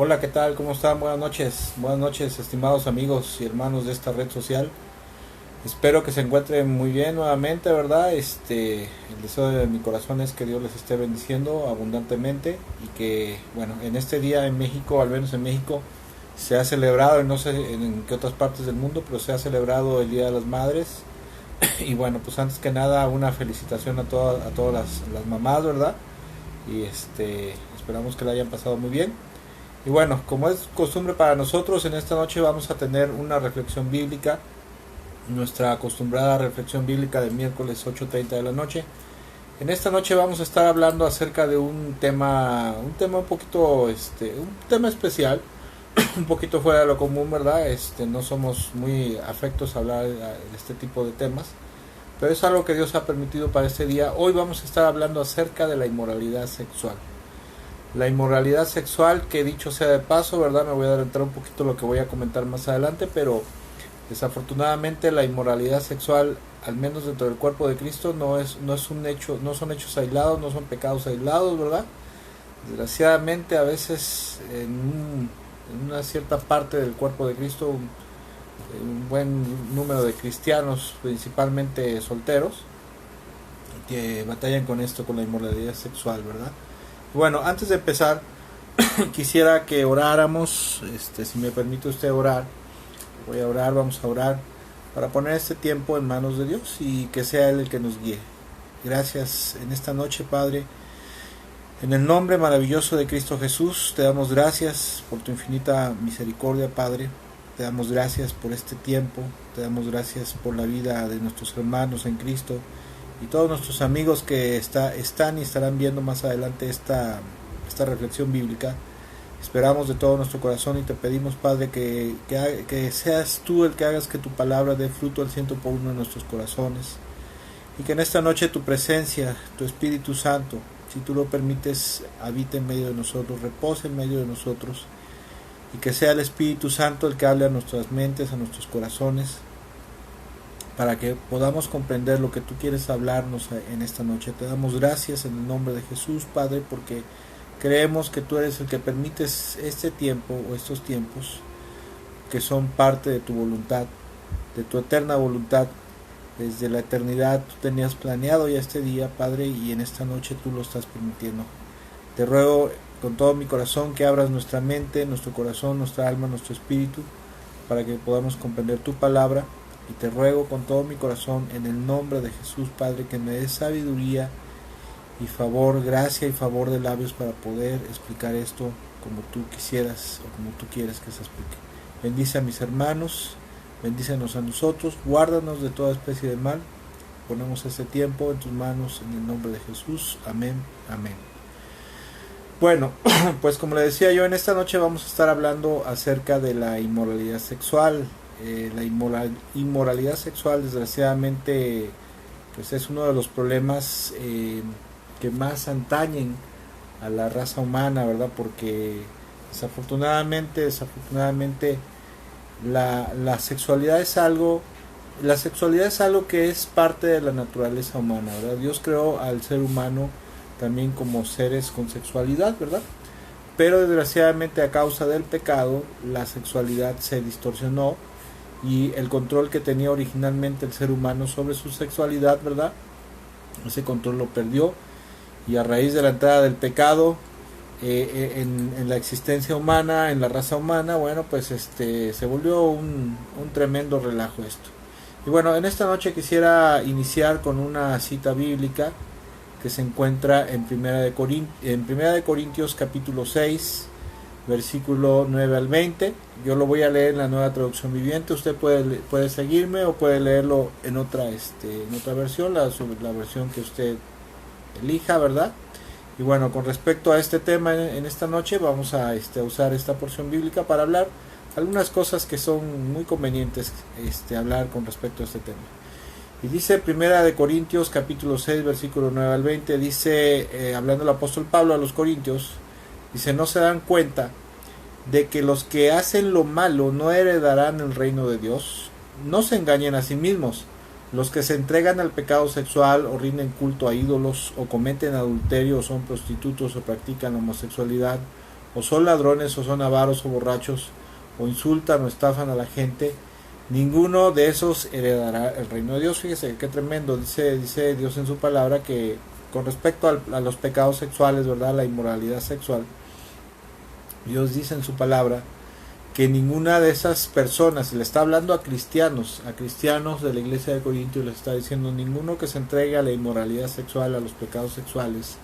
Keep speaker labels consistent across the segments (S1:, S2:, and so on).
S1: Hola, ¿qué tal? ¿Cómo están? Buenas noches, estimados amigos y hermanos de esta red social. Espero que se encuentren muy bien nuevamente, ¿verdad? El deseo de mi corazón es que Dios les esté bendiciendo abundantemente y que, bueno, en este día en México, al menos en México, se ha celebrado, y no sé en qué otras partes del mundo, pero se ha celebrado el Día de las Madres. Y bueno, pues antes que nada, una felicitación a todas las mamás, ¿verdad? Y esperamos que la hayan pasado muy bien. Y bueno, como es costumbre para nosotros, en esta noche vamos a tener una reflexión bíblica, nuestra acostumbrada reflexión bíblica del miércoles 8:30 de la noche. En esta noche vamos a estar hablando acerca de un tema un poquito, un tema especial, un poquito fuera de lo común, ¿verdad? No somos muy afectos a hablar de este tipo de temas, pero es algo que Dios ha permitido para este día. Hoy vamos a estar hablando acerca de la inmoralidad sexual. La inmoralidad sexual, que dicho sea de paso, ¿verdad? Me voy a adelantar un poquito lo que voy a comentar más adelante, pero desafortunadamente la inmoralidad sexual, al menos dentro del cuerpo de Cristo, no es un hecho, no son hechos aislados, no son pecados aislados, ¿verdad? Desgraciadamente a veces en una cierta parte del cuerpo de Cristo, un buen número de cristianos, principalmente solteros, que batallan con esto, con la inmoralidad sexual, ¿verdad? Bueno, antes de empezar, quisiera que oráramos, si me permite usted orar, voy a orar, vamos a orar, para poner este tiempo en manos de Dios y que sea Él el que nos guíe. Gracias en esta noche, Padre, en el nombre maravilloso de Cristo Jesús, te damos gracias por tu infinita misericordia, Padre, te damos gracias por este tiempo, te damos gracias por la vida de nuestros hermanos en Cristo, y todos nuestros amigos que están y estarán viendo más adelante esta reflexión bíblica. Esperamos de todo nuestro corazón y te pedimos, Padre, que seas tú el que hagas que tu palabra dé fruto al 100 por 1 en nuestros corazones, y que en esta noche tu presencia, tu Espíritu Santo, si tú lo permites, habite en medio de nosotros, repose en medio de nosotros, y que sea el Espíritu Santo el que hable a nuestras mentes, a nuestros corazones, para que podamos comprender lo que tú quieres hablarnos en esta noche. Te damos gracias en el nombre de Jesús, Padre, porque creemos que tú eres el que permites este tiempo o estos tiempos que son parte de tu voluntad, de tu eterna voluntad. Desde la eternidad tú tenías planeado ya este día, Padre, y en esta noche tú lo estás permitiendo. Te ruego con todo mi corazón que abras nuestra mente, nuestro corazón, nuestra alma, nuestro espíritu, para que podamos comprender tu palabra. Y te ruego con todo mi corazón, en el nombre de Jesús, Padre, que me des sabiduría y favor, gracia y favor de labios para poder explicar esto como tú quisieras o como tú quieres que se explique. Bendice a mis hermanos, bendícenos a nosotros, guárdanos de toda especie de mal. Ponemos este tiempo en tus manos en el nombre de Jesús. Amén, amén. Bueno, pues como le decía yo, en esta noche vamos a estar hablando acerca de la inmoralidad sexual. La inmoralidad sexual, desgraciadamente, pues es uno de los problemas que más antañen a la raza humana, ¿verdad? Porque desafortunadamente la sexualidad es algo que es parte de la naturaleza humana, ¿verdad? Dios creó al ser humano también como seres con sexualidad, ¿verdad? Pero desgraciadamente, a causa del pecado, la sexualidad se distorsionó, y el control que tenía originalmente el ser humano sobre su sexualidad, ¿verdad? Ese control lo perdió, y a raíz de la entrada del pecado en la existencia humana, en la raza humana, bueno, pues se volvió un tremendo relajo esto. Y bueno, en esta noche quisiera iniciar con una cita bíblica que se encuentra en Primera de Corintios capítulo 6, versículo 9 al 20. Yo lo voy a leer en la Nueva Traducción Viviente. Usted puede seguirme o puede leerlo en otra versión, la versión que usted elija, ¿verdad? Y bueno, con respecto a este tema en esta noche, vamos a usar esta porción bíblica para hablar algunas cosas que son muy convenientes hablar con respecto a este tema. Y dice Primera de Corintios capítulo 6, versículo 9 al 20, dice, hablando el apóstol Pablo a los corintios, dice: ¿no se dan cuenta de que los que hacen lo malo no heredarán el reino de Dios? No se engañen a sí mismos. Los que se entregan al pecado sexual o rinden culto a ídolos o cometen adulterio o son prostitutos o practican homosexualidad o son ladrones, o son avaros, o borrachos, o insultan o estafan a la gente, ninguno de esos heredará el reino de Dios. Fíjese qué tremendo, dice Dios en su palabra que con respecto a los pecados sexuales, ¿verdad? La inmoralidad sexual, Dios dice en su palabra que ninguna de esas personas, le está hablando a cristianos de la iglesia de Corintios, les está diciendo, ninguno que se entregue a la inmoralidad sexual, a los pecados sexuales,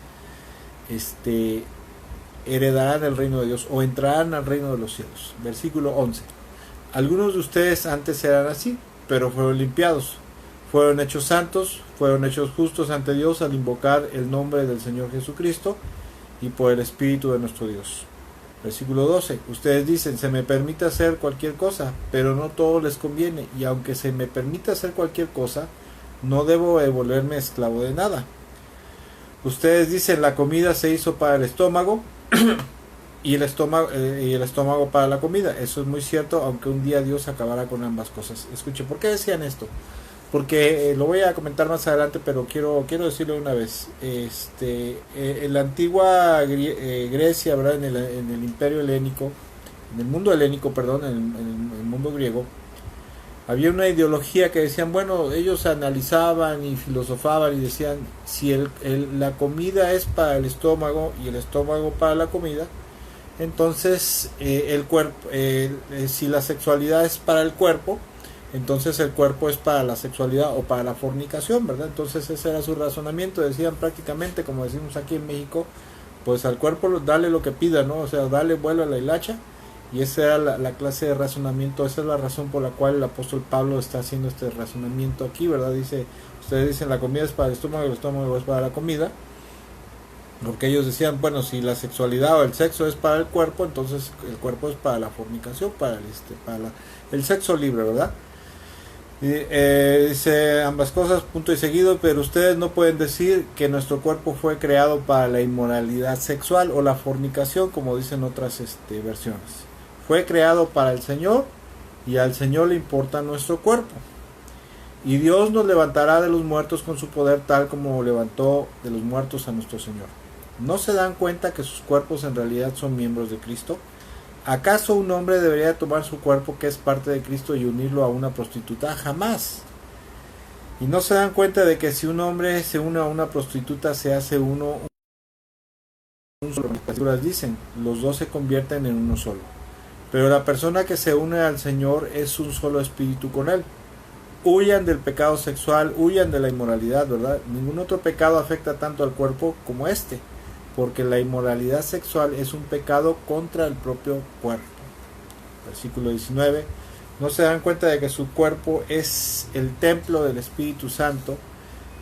S1: heredarán el reino de Dios o entrarán al reino de los cielos. Versículo 11. Algunos de ustedes antes eran así, pero fueron limpiados, fueron hechos santos, fueron hechos justos ante Dios al invocar el nombre del Señor Jesucristo y por el Espíritu de nuestro Dios. Versículo 12. Ustedes dicen, se me permite hacer cualquier cosa, pero no todo les conviene, y aunque se me permita hacer cualquier cosa, no debo volverme esclavo de nada. Ustedes dicen, la comida se hizo para el estómago y el estómago para la comida. Eso es muy cierto, aunque un día Dios acabará con ambas cosas. Escuche, ¿por qué decían esto? Porque lo voy a comentar más adelante, pero quiero decirlo una vez. En la antigua Grecia, ¿verdad? En el imperio helénico, en el mundo helénico, perdón, en el mundo griego, había una ideología que decían, bueno, ellos analizaban y filosofaban y decían, si la comida es para el estómago y el estómago para la comida, entonces el cuerpo, si la sexualidad es para el cuerpo, entonces el cuerpo es para la sexualidad o para la fornicación, ¿verdad? Entonces ese era su razonamiento. Decían prácticamente, como decimos aquí en México, pues al cuerpo dale lo que pida, ¿no? O sea, dale vuelo a la hilacha. Y esa era la clase de razonamiento. Esa es la razón por la cual el apóstol Pablo está haciendo este razonamiento aquí, ¿verdad? Dice, ustedes dicen la comida es para el estómago es para la comida. Porque ellos decían, bueno, si la sexualidad o el sexo es para el cuerpo, entonces el cuerpo es para la fornicación, para el sexo libre, ¿verdad? Dice ambas cosas, punto y seguido, pero ustedes no pueden decir que nuestro cuerpo fue creado para la inmoralidad sexual o la fornicación, como dicen otras versiones. Fue creado para el Señor y al Señor le importa nuestro cuerpo. Y Dios nos levantará de los muertos con su poder, tal como levantó de los muertos a nuestro Señor. ¿No se dan cuenta que sus cuerpos en realidad son miembros de Cristo? ¿Acaso un hombre debería tomar su cuerpo, que es parte de Cristo, y unirlo a una prostituta? Jamás. ¿Y no se dan cuenta de que si un hombre se une a una prostituta, se hace uno un solo? Las escrituras dicen, los dos se convierten en uno solo. Pero la persona que se une al Señor es un solo espíritu con Él. Huyan del pecado sexual, huyan de la inmoralidad, ¿verdad? Ningún otro pecado afecta tanto al cuerpo como este, porque la inmoralidad sexual es un pecado contra el propio cuerpo. Versículo 19. ¿No se dan cuenta de que su cuerpo es el templo del Espíritu Santo,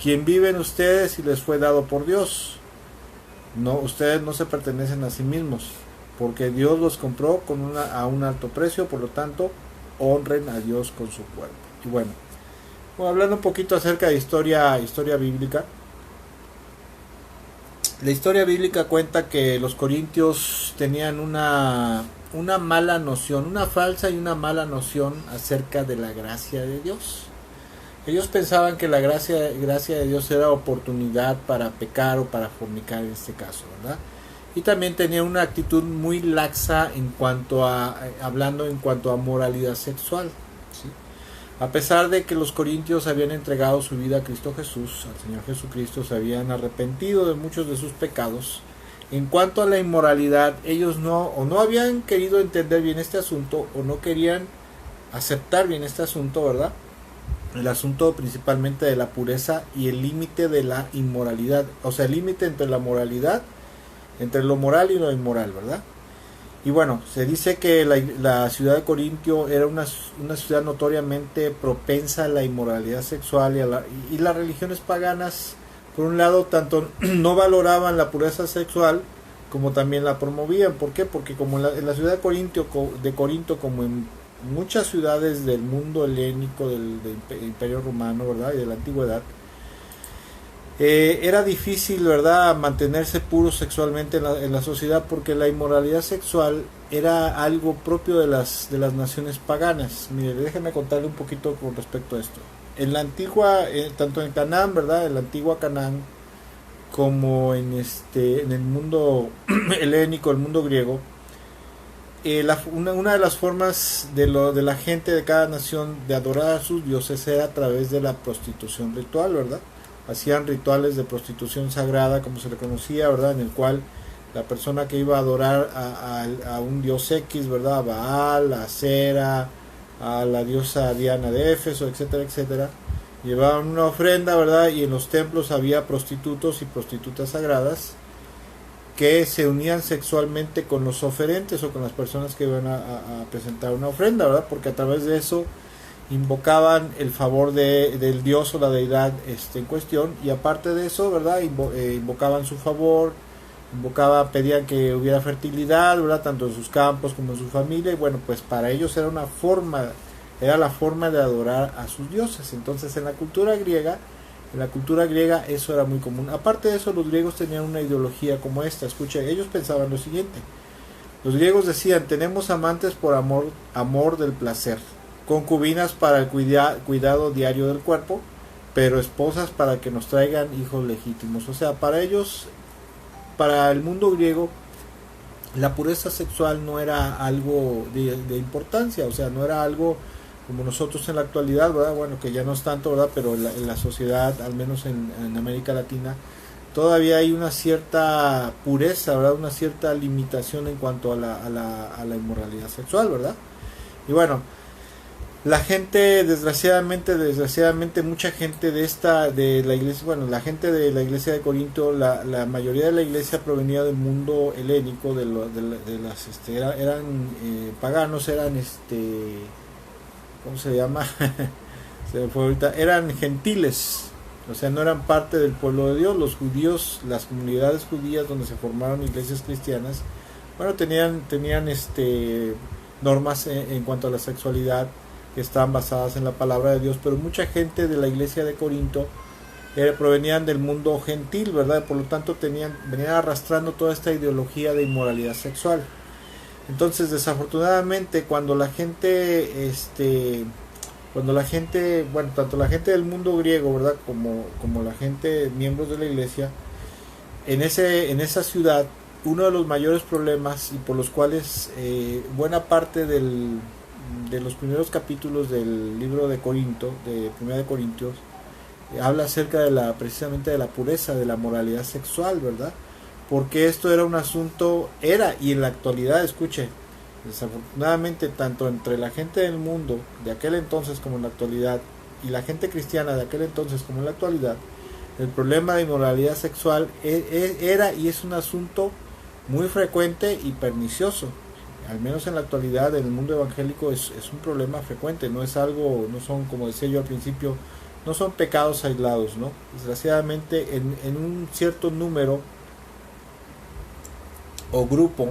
S1: quien vive en ustedes y les fue dado por Dios? No, ustedes no se pertenecen a sí mismos, porque Dios los compró a un alto precio, por lo tanto, honren a Dios con su cuerpo. Y bueno, hablando un poquito acerca de historia bíblica. La historia bíblica cuenta que los corintios tenían una mala noción, una falsa y una mala noción acerca de la gracia de Dios. Ellos pensaban que la gracia de Dios era oportunidad para pecar o para fornicar en este caso, ¿verdad? Y también tenían una actitud muy laxa hablando en cuanto a moralidad sexual, ¿sí? A pesar de que los corintios habían entregado su vida a Cristo Jesús, al Señor Jesucristo, se habían arrepentido de muchos de sus pecados. En cuanto a la inmoralidad, ellos no habían querido entender bien este asunto, o no querían aceptar bien este asunto, ¿verdad? El asunto principalmente de la pureza y el límite de la inmoralidad, o sea, el límite entre la moralidad, entre lo moral y lo inmoral, ¿verdad? Y bueno, se dice que la ciudad de Corintio era una ciudad notoriamente propensa a la inmoralidad sexual y las religiones paganas, por un lado, tanto no valoraban la pureza sexual como también la promovían. ¿Por qué? Porque como en la ciudad de Corinto, como en muchas ciudades del mundo helénico, del Imperio Romano, ¿verdad? Y de la antigüedad, era difícil, ¿verdad?, mantenerse puro sexualmente en la sociedad, porque la inmoralidad sexual era algo propio de las naciones paganas. Mire, déjenme contarle un poquito con respecto a esto. En la antigua, tanto en Canaán, ¿verdad?, en la antigua Canaán, como en el mundo helénico, el mundo griego, una de las formas de la gente de cada nación de adorar a sus dioses era a través de la prostitución ritual, ¿verdad? Hacían rituales de prostitución sagrada, como se le conocía, ¿verdad? En el cual la persona que iba a adorar a un dios X, ¿verdad? A Baal, a Cera, a la diosa Diana de Éfeso, etcétera, etcétera, llevaban una ofrenda, ¿verdad? Y en los templos había prostitutos y prostitutas sagradas que se unían sexualmente con los oferentes o con las personas que iban a presentar una ofrenda, ¿verdad? Porque a través de eso invocaban el favor del dios o la deidad en cuestión, y aparte de eso, ¿verdad? Invocaban su favor, pedían que hubiera fertilidad, ¿verdad? Tanto en sus campos como en su familia, y bueno, pues para ellos era la forma de adorar a sus dioses. Entonces en la cultura griega eso era muy común. Aparte de eso, los griegos tenían una ideología como esta. Escucha, ellos pensaban lo siguiente. Los griegos decían: tenemos amantes por amor del placer, concubinas para el cuidado diario del cuerpo, pero esposas para que nos traigan hijos legítimos. O sea, para ellos, para el mundo griego, la pureza sexual no era algo de importancia, o sea, no era algo como nosotros en la actualidad, ¿verdad? Bueno, que ya no es tanto, ¿verdad? Pero en la sociedad, al menos en América Latina, todavía hay una cierta pureza, ¿verdad? Una cierta limitación en cuanto a la inmoralidad sexual, ¿verdad? Y bueno, la gente, desgraciadamente mucha gente de la iglesia, bueno, la gente de la iglesia de Corinto, la mayoría de la iglesia provenía del mundo helénico, eran paganos, eran ¿cómo se llama? Se me fue ahorita. Eran gentiles, o sea, no eran parte del pueblo de Dios. Los judíos, las comunidades judías donde se formaron iglesias cristianas, bueno, tenían normas en cuanto a la sexualidad que estaban basadas en la palabra de Dios, pero mucha gente de la iglesia de Corinto provenían del mundo gentil, ¿verdad? Por lo tanto venían arrastrando toda esta ideología de inmoralidad sexual. Entonces, desafortunadamente, cuando la gente, bueno, tanto la gente del mundo griego, ¿verdad? Como la gente, miembros de la iglesia, en esa ciudad, uno de los mayores problemas y por los cuales buena parte de los primeros capítulos del libro de Corinto, de Primera de Corintios, habla acerca precisamente de la pureza, de la moralidad sexual, ¿verdad? Porque esto era un asunto, y en la actualidad, escuche, desafortunadamente, tanto entre la gente del mundo de aquel entonces como en la actualidad, y la gente cristiana de aquel entonces como en la actualidad, el problema de inmoralidad sexual era y es un asunto muy frecuente y pernicioso. Al menos en la actualidad, en el mundo evangélico, es un problema frecuente, no son, como decía yo al principio, no son pecados aislados, ¿no? Desgraciadamente, en un cierto número o grupo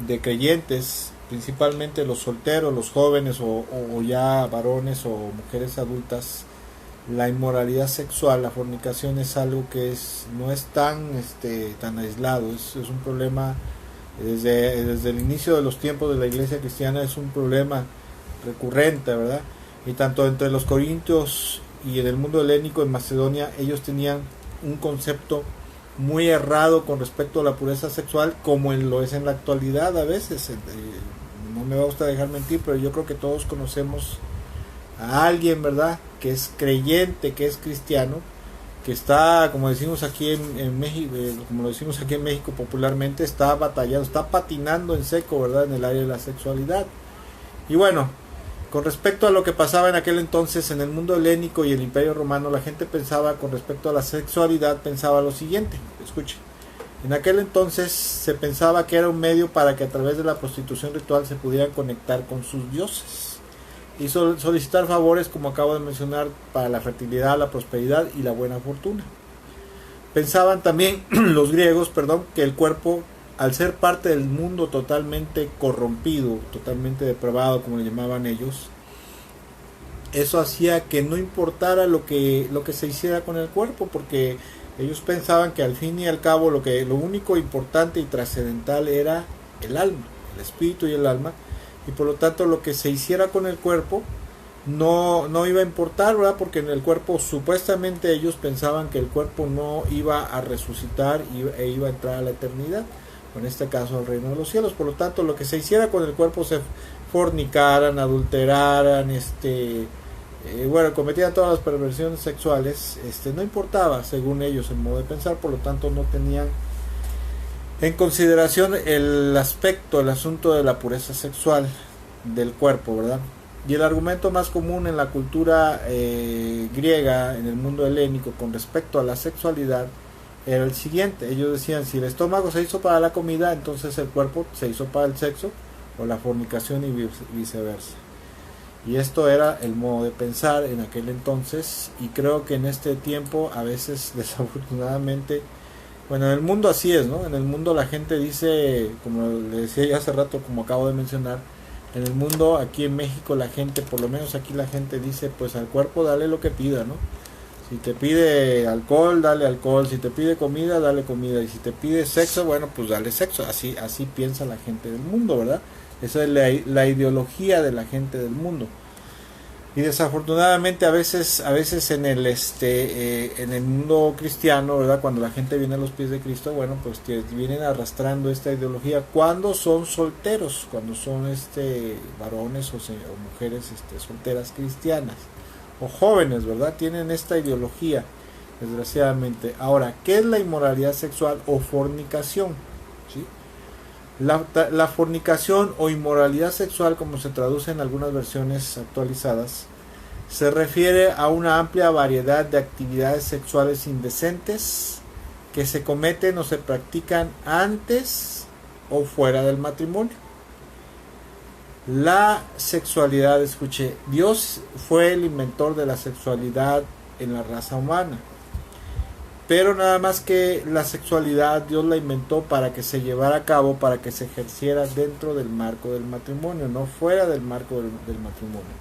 S1: de creyentes, principalmente los solteros, los jóvenes o ya varones o mujeres adultas, la inmoralidad sexual, la fornicación es algo que no es tan aislado, es un problema desde el inicio de los tiempos de la iglesia cristiana, es un problema recurrente, ¿verdad? Y tanto entre los corintios y en el mundo helénico, en Macedonia, ellos tenían un concepto muy errado con respecto a la pureza sexual, como lo es en la actualidad a veces. No me va a gustar dejar mentir, pero yo creo que todos conocemos a alguien, ¿verdad?, que es creyente, que es cristiano, que está, como decimos aquí en México, como lo decimos aquí en México popularmente, está batallando, está patinando en seco, ¿verdad?, en el área de la sexualidad. Y bueno, con respecto a lo que pasaba en aquel entonces en el mundo helénico y el Imperio Romano, la gente pensaba, con respecto a la sexualidad, pensaba lo siguiente. Escuche, en aquel entonces se pensaba que era un medio para que a través de la prostitución ritual se pudieran conectar con sus dioses y solicitar favores, como acabo de mencionar, para la fertilidad, la prosperidad y la buena fortuna. Pensaban también los griegos, que el cuerpo, al ser parte del mundo totalmente corrompido, totalmente depravado, como le llamaban ellos, eso hacía que no importara lo que se hiciera con el cuerpo, porque ellos pensaban que al fin y al cabo lo único importante y trascendental era el alma, el espíritu y el alma, y por lo tanto lo que se hiciera con el cuerpo no iba a importar, ¿verdad? Porque en el cuerpo, supuestamente ellos pensaban que el cuerpo no iba a resucitar e iba a entrar a la eternidad. o en este caso al reino de los cielos. Por lo tanto, lo que se hiciera con el cuerpo, se fornicaran, adulteraran, bueno, cometían todas las perversiones sexuales, no importaba, según ellos, el modo de pensar. Por lo tanto, no tenían en consideración el aspecto, el asunto de la pureza sexual del cuerpo, ¿verdad? Y el argumento más común en la cultura griega, en el mundo helénico, con respecto a la sexualidad, era el siguiente. Ellos decían, si el estómago se hizo para la comida, entonces el cuerpo se hizo para el sexo, o la fornicación, y viceversa. Y esto era el modo de pensar en aquel entonces, y creo que en este tiempo, a veces, desafortunadamente, bueno, en el mundo así es, ¿no? En el mundo la gente dice, como le decía ya hace rato, como acabo de mencionar, en el mundo, aquí en México, la gente, por lo menos aquí la gente dice, pues al cuerpo dale lo que pida, ¿no? Si te pide alcohol, dale alcohol. Si te pide comida, dale comida. Y si te pide sexo, bueno, pues dale sexo. Así piensa la gente del mundo, ¿verdad? Esa es la ideología de la gente del mundo. Y desafortunadamente a veces en el mundo cristiano, ¿verdad? Cuando la gente viene a los pies de Cristo, bueno, pues que vienen arrastrando esta ideología cuando son solteros, cuando son varones o mujeres solteras cristianas, o jóvenes, ¿verdad? Tienen esta ideología, desgraciadamente. Ahora, ¿qué es la inmoralidad sexual o fornicación? ¿Sí? La fornicación o inmoralidad sexual, como se traduce en algunas versiones actualizadas, se refiere a una amplia variedad de actividades sexuales indecentes que se cometen o se practican antes o fuera del matrimonio. La sexualidad, escuche, Dios fue el inventor de la sexualidad en la raza humana. Pero nada más que la sexualidad Dios la inventó para que se llevara a cabo, para que se ejerciera dentro del marco del matrimonio, no fuera del marco del matrimonio.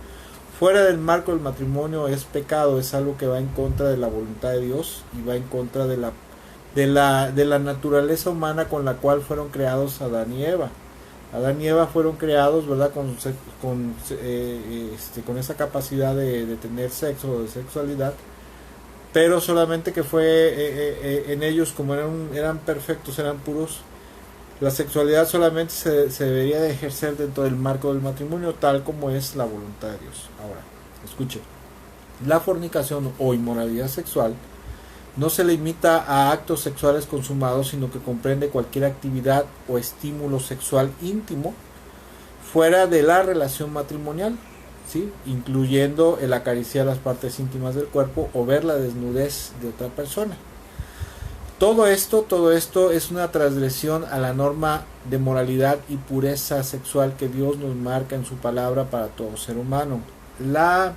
S1: Fuera del marco del matrimonio es pecado, es algo que va en contra de la voluntad de Dios y va en contra de la naturaleza humana con la cual fueron creados Adán y Eva. Adán y Eva fueron creados, ¿verdad? Con esa capacidad de tener sexo, de sexualidad. Pero solamente que fue en ellos, como eran perfectos, eran puros, la sexualidad solamente se debería de ejercer dentro del marco del matrimonio, tal como es la voluntad de Dios. Ahora, escuche, la fornicación o inmoralidad sexual no se limita a actos sexuales consumados, sino que comprende cualquier actividad o estímulo sexual íntimo fuera de la relación matrimonial, ¿sí? Incluyendo el acariciar las partes íntimas del cuerpo o ver la desnudez de otra persona. Todo esto es una transgresión a la norma de moralidad y pureza sexual que Dios nos marca en su palabra para todo ser humano. La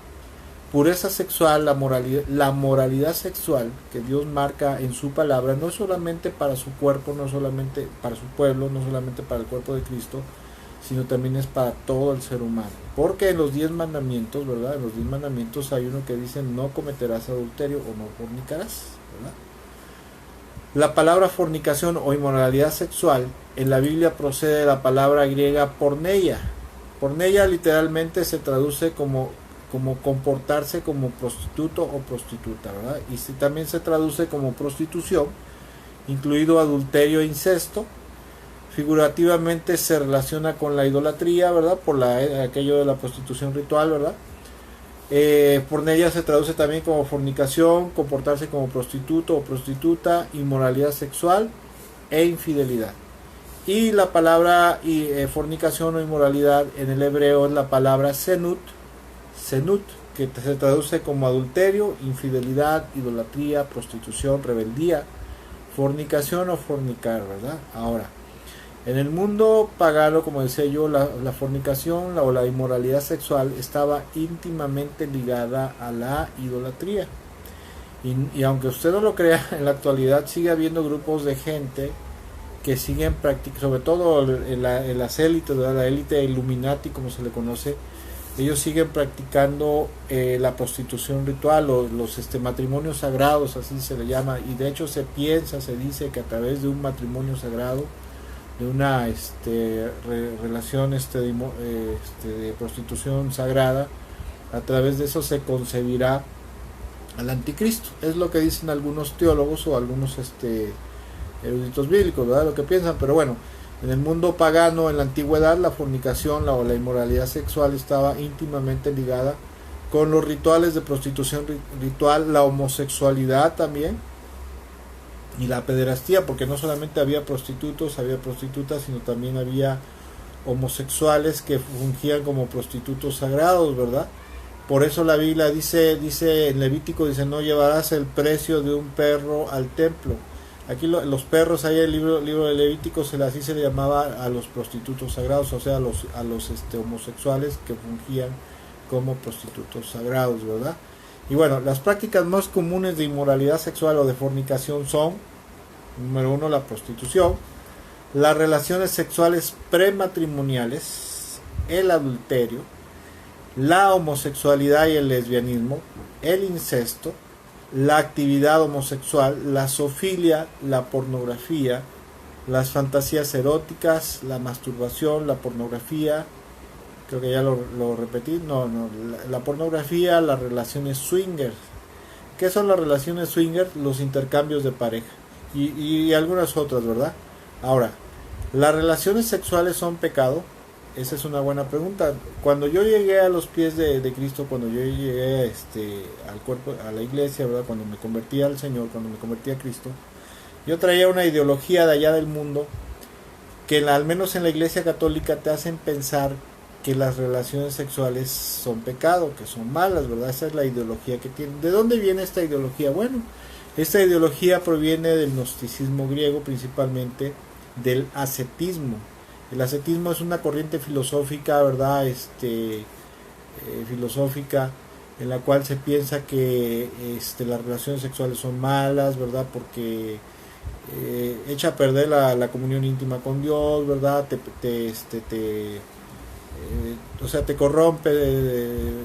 S1: pureza sexual, la moralidad sexual que Dios marca en su palabra, no solamente para su cuerpo, no solamente para su pueblo, no solamente para el cuerpo de Cristo, sino también es para todo el ser humano. Porque en los 10 mandamientos, ¿verdad? En los 10 mandamientos hay uno que dice: no cometerás adulterio o no fornicarás, ¿verdad? La palabra fornicación o inmoralidad sexual en la Biblia procede de la palabra griega porneia. Porneia literalmente se traduce como comportarse como prostituto o prostituta, ¿verdad? Y también se traduce como prostitución, incluido adulterio e incesto. Figurativamente se relaciona con la idolatría, ¿verdad? Por aquello de la prostitución ritual, ¿verdad? Porneia se traduce también como fornicación, comportarse como prostituto o prostituta, inmoralidad sexual e infidelidad. Y la palabra fornicación o inmoralidad en el hebreo es la palabra senut, que se traduce como adulterio, infidelidad, idolatría, prostitución, rebeldía, fornicación o fornicar, ¿verdad? Ahora, en el mundo pagano, como decía yo, la fornicación o la inmoralidad sexual estaba íntimamente ligada a la idolatría. Y aunque usted no lo crea, en la actualidad sigue habiendo grupos de gente que siguen practicando, sobre todo en las élites, ¿verdad? La élite Illuminati, como se le conoce, ellos siguen practicando la prostitución ritual o los matrimonios sagrados, así se le llama. Y de hecho se dice que a través de un matrimonio sagrado, de una relación de prostitución sagrada, a través de eso se concebirá al anticristo. Es lo que dicen algunos teólogos o algunos eruditos bíblicos, ¿verdad? Lo que piensan, pero bueno, en el mundo pagano, en la antigüedad, la fornicación o la inmoralidad sexual estaba íntimamente ligada con los rituales de prostitución ritual, la homosexualidad también, y la pederastía, porque no solamente había prostitutos, había prostitutas, sino también había homosexuales que fungían como prostitutos sagrados, ¿verdad? Por eso la Biblia dice en Levítico, dice, no llevarás el precio de un perro al templo. Aquí los perros, ahí el libro de Levítico, así se le llamaba a los prostitutos sagrados, o sea, a los homosexuales que fungían como prostitutos sagrados, ¿verdad? Y bueno, las prácticas más comunes de inmoralidad sexual o de fornicación son, número uno, la prostitución, las relaciones sexuales prematrimoniales, el adulterio, la homosexualidad y el lesbianismo, el incesto, la actividad homosexual, la zoofilia, la pornografía, las fantasías eróticas, la masturbación, la pornografía, creo que ya lo repetí, la pornografía, las relaciones swingers. ¿Qué son las relaciones swingers? Los intercambios de pareja y algunas otras, ¿verdad? Ahora, ¿las relaciones sexuales son pecado? Esa es una buena pregunta. Cuando yo llegué a los pies de Cristo, cuando yo llegué al cuerpo, a la iglesia, ¿verdad? Cuando me convertí al Señor, cuando me convertí a Cristo, yo traía una ideología de allá del mundo que al menos en la iglesia católica te hacen pensar que las relaciones sexuales son pecado, que son malas, ¿verdad? Esa es la ideología que tienen. ¿De dónde viene esta ideología? Bueno, esta ideología proviene del gnosticismo griego, principalmente del ascetismo. El ascetismo es una corriente filosófica, ¿verdad? Filosófica en la cual se piensa que las relaciones sexuales son malas, ¿verdad? Porque echa a perder la comunión íntima con Dios, ¿verdad? O sea, te corrompe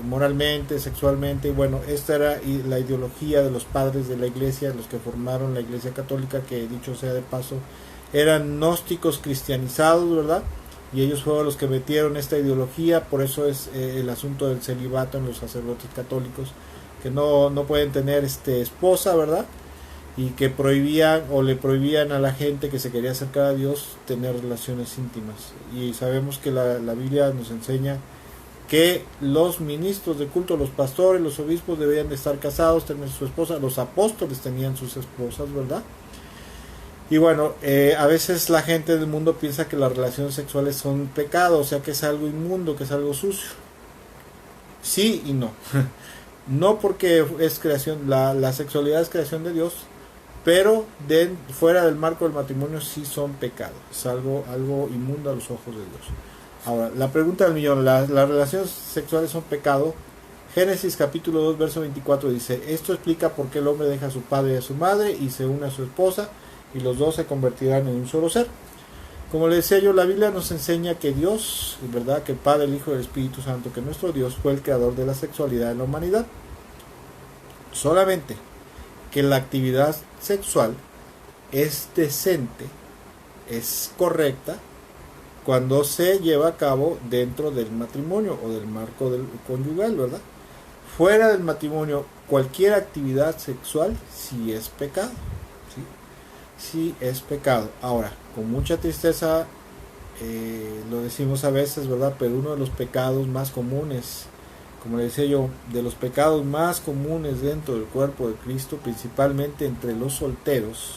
S1: moralmente, sexualmente. Y bueno, esta era la ideología de los padres de la iglesia, los que formaron la iglesia católica, que dicho sea de paso, eran gnósticos cristianizados, ¿verdad? Y ellos fueron los que metieron esta ideología. Por eso es el asunto del celibato en los sacerdotes católicos, que no pueden tener esposa, ¿verdad? Y que prohibían o le prohibían a la gente que se quería acercar a Dios tener relaciones íntimas. Y sabemos que la Biblia nos enseña que los ministros de culto, los pastores, los obispos debían de estar casados, tener su esposa. Los apóstoles tenían sus esposas, ¿verdad? Y bueno, a veces la gente del mundo piensa que las relaciones sexuales son pecado, o sea que es algo inmundo, que es algo sucio. Sí y no. No, porque es creación, la sexualidad es creación de Dios, pero fuera del marco del matrimonio sí son pecados, es algo inmundo a los ojos de Dios. Ahora, la pregunta del millón, ¿las relaciones sexuales son pecado? Génesis capítulo 2, verso 24 dice, esto explica por qué el hombre deja a su padre y a su madre y se une a su esposa, y los dos se convertirán en un solo ser. Como le decía yo, la Biblia nos enseña que Dios, ¿verdad? Que el Padre, el Hijo y el Espíritu Santo, que nuestro Dios fue el creador de la sexualidad en la humanidad. Solamente que la actividad sexual es decente, es correcta, cuando se lleva a cabo dentro del matrimonio o del marco del conyugal, ¿verdad? Fuera del matrimonio, cualquier actividad sexual sí es pecado. Sí es pecado. Ahora, con mucha tristeza lo decimos a veces, ¿verdad? Pero uno de los pecados más comunes, como le decía yo, de los pecados más comunes dentro del cuerpo de Cristo, principalmente entre los solteros,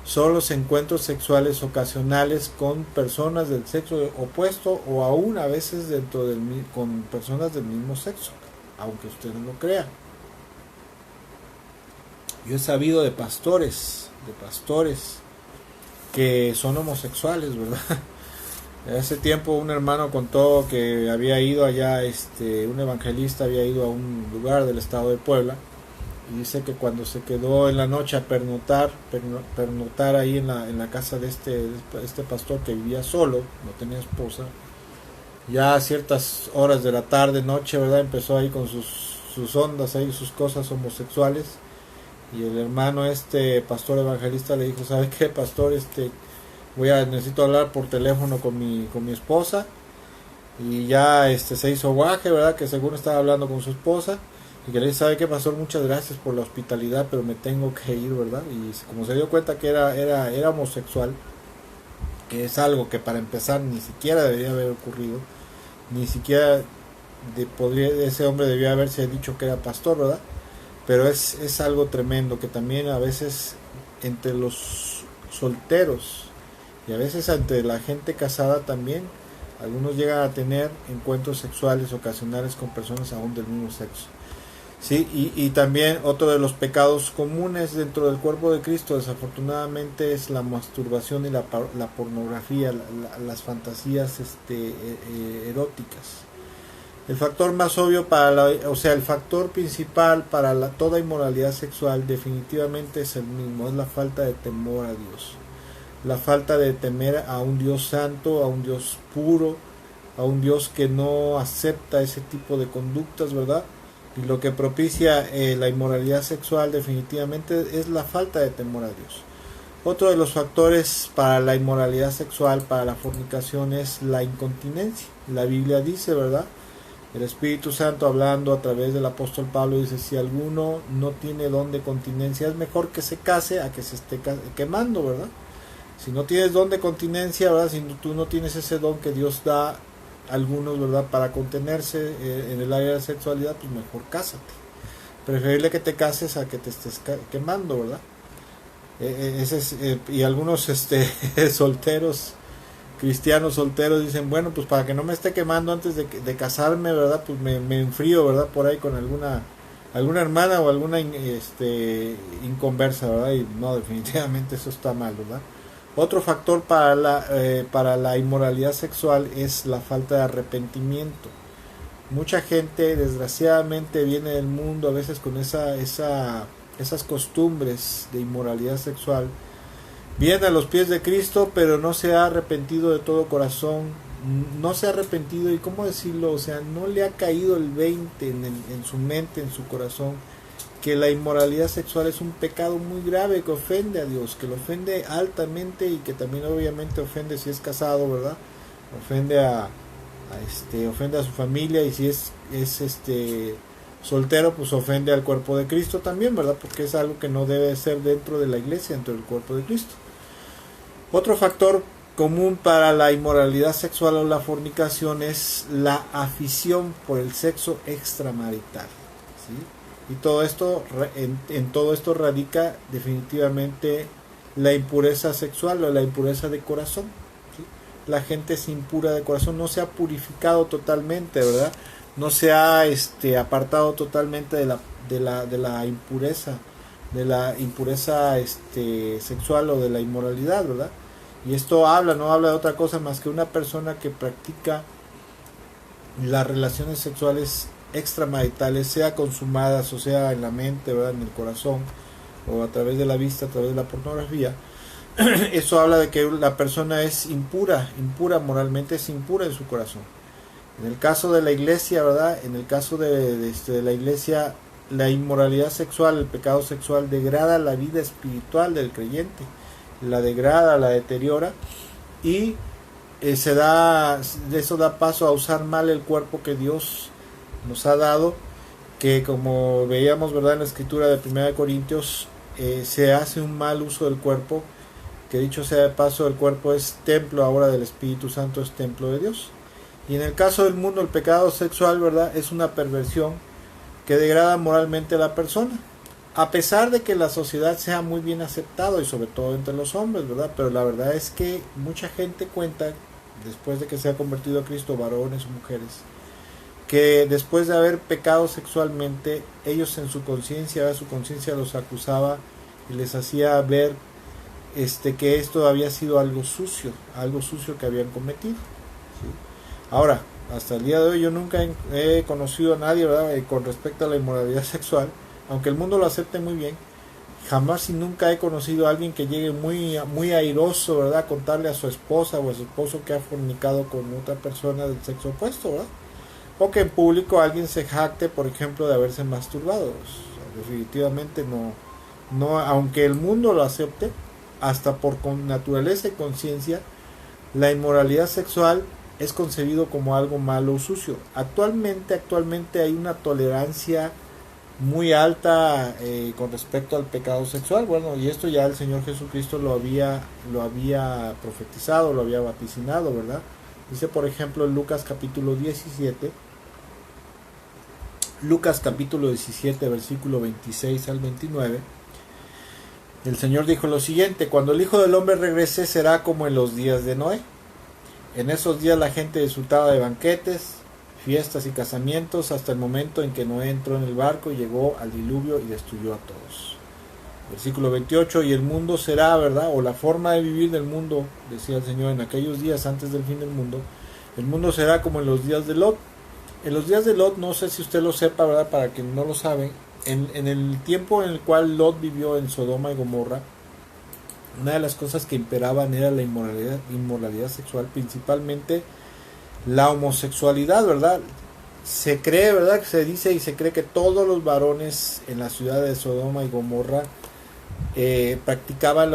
S1: son los encuentros sexuales ocasionales con personas del sexo opuesto, o aún a veces con personas del mismo sexo, aunque usted no lo crea. Yo he sabido de pastores que son homosexuales, ¿verdad? Hace tiempo un hermano contó que había ido allá, un evangelista había ido a un lugar del estado de Puebla, y dice que cuando se quedó en la noche a pernoctar ahí en la casa de este pastor, que vivía solo, no tenía esposa, ya a ciertas horas de la tarde, noche, ¿verdad? Empezó ahí con sus ondas, ahí sus cosas homosexuales. Y el hermano pastor evangelista le dijo, ¿sabe qué, pastor? Necesito hablar por teléfono con mi esposa. Y ya se hizo guaje, ¿verdad? Que según estaba hablando con su esposa. y que le dice, ¿sabe qué, pastor? Muchas gracias por la hospitalidad, pero me tengo que ir, ¿verdad? Y como se dio cuenta que era homosexual, que es algo que para empezar ni siquiera debería haber ocurrido, ni siquiera ese hombre debió haberse dicho que era pastor, ¿verdad? Pero es algo tremendo que también a veces entre los solteros y a veces entre la gente casada también, algunos llegan a tener encuentros sexuales ocasionales con personas aún del mismo sexo. Sí, y también otro de los pecados comunes dentro del cuerpo de Cristo, desafortunadamente, es la masturbación y la pornografía, las fantasías eróticas. El factor más obvio el factor principal para toda inmoralidad sexual definitivamente es el mismo, es la falta de temor a Dios. La falta de temer a un Dios santo, a un Dios puro, a un Dios que no acepta ese tipo de conductas, ¿verdad? Y lo que propicia la inmoralidad sexual definitivamente es la falta de temor a Dios. Otro de los factores para la inmoralidad sexual, para la fornicación, es la incontinencia. La Biblia dice, ¿verdad? El Espíritu Santo hablando a través del apóstol Pablo dice, si alguno no tiene don de continencia, es mejor que se case a que se esté quemando, ¿verdad? Si no tienes don de continencia, ¿verdad? Si tú no tienes ese don que Dios da a algunos, ¿verdad? Para contenerse en el área de la sexualidad, pues mejor cásate. Preferible que te cases a que te estés quemando, ¿verdad? Y algunos solteros, cristianos solteros, dicen, bueno, pues para que no me esté quemando antes de casarme, ¿verdad? Pues me enfrío, ¿verdad? Por ahí con alguna hermana o alguna inconversa, ¿verdad? Y no, definitivamente eso está mal, ¿verdad? Otro factor para la inmoralidad sexual es la falta de arrepentimiento. Mucha gente, desgraciadamente, viene del mundo a veces con esas costumbres de inmoralidad sexual. Viene a los pies de Cristo, pero no se ha arrepentido de todo corazón. No se ha arrepentido, y cómo decirlo, o sea, no le ha caído el 20 en su mente, en su corazón, que la inmoralidad sexual es un pecado muy grave que ofende a Dios, que lo ofende altamente y que también obviamente ofende si es casado, ¿verdad? Ofende ofende a su familia, y si es soltero, pues ofende al cuerpo de Cristo también, ¿verdad? Porque es algo que no debe ser dentro de la iglesia, dentro del cuerpo de Cristo. Otro factor común para la inmoralidad sexual o la fornicación es la afición por el sexo extramarital, ¿sí? Y todo esto, en todo esto radica definitivamente la impureza sexual o la impureza de corazón, ¿sí? La gente es impura de corazón, no se ha purificado totalmente, ¿verdad? No se ha apartado totalmente de la impureza, sexual o de la inmoralidad, ¿verdad? Y esto no habla de otra cosa más que una persona que practica las relaciones sexuales extramaritales, sea consumadas o sea en la mente, ¿verdad? En el corazón, o a través de la vista, a través de la pornografía. Eso habla de que la persona es impura moralmente, es impura en su corazón. En el caso de la iglesia, ¿verdad? En el caso de la iglesia, la inmoralidad sexual, el pecado sexual degrada la vida espiritual del creyente, la degrada, la deteriora, y eso da paso a usar mal el cuerpo que Dios nos ha dado, que como veíamos, ¿verdad? En la escritura de 1 Corintios, se hace un mal uso del cuerpo, que dicho sea de paso, el cuerpo es templo ahora del Espíritu Santo, es templo de Dios. Y en el caso del mundo, el pecado sexual, ¿verdad? Es una perversión que degrada moralmente a la persona, a pesar de que la sociedad sea muy bien aceptado, y sobre todo entre los hombres, ¿verdad? Pero la verdad es que mucha gente cuenta, después de que se ha convertido a Cristo, varones o mujeres, que después de haber pecado sexualmente, ellos en su conciencia los acusaba y les hacía ver que esto había sido algo sucio que habían cometido, ¿sí? Ahora, hasta el día de hoy yo nunca he conocido a nadie, ¿verdad? Con respecto a la inmoralidad sexual, aunque el mundo lo acepte muy bien, jamás y nunca he conocido a alguien que llegue muy airoso, ¿verdad? A contarle a su esposa o a su esposo que ha fornicado con otra persona del sexo opuesto, ¿verdad? O que en público alguien se jacte, por ejemplo, de haberse masturbado. O sea, definitivamente no, aunque el mundo lo acepte, hasta por naturaleza y conciencia, la inmoralidad sexual es concebido como algo malo o sucio. Actualmente hay una tolerancia muy alta con respecto al pecado sexual. Bueno, y esto ya el Señor Jesucristo lo había profetizado, lo había vaticinado, ¿verdad? Dice, por ejemplo, en Lucas capítulo 17, versículo 26 al 29, el Señor dijo lo siguiente: cuando el Hijo del Hombre regrese será como en los días de Noé. En esos días la gente disfrutaba de banquetes, fiestas y casamientos hasta el momento en que Noé entró en el barco y llegó al diluvio y destruyó a todos. Versículo 28, y el mundo será, ¿verdad? O la forma de vivir del mundo, decía el Señor, en aquellos días antes del fin del mundo, el mundo será como en los días de Lot. En los días de Lot, no sé si usted lo sepa, ¿verdad? Para quien no lo sabe, en el tiempo en el cual Lot vivió en Sodoma y Gomorra, una de las cosas que imperaban era la inmoralidad sexual, principalmente la homosexualidad, ¿verdad? Se cree, ¿verdad? Se dice y se cree que todos los varones en la ciudad de Sodoma y Gomorra practicaban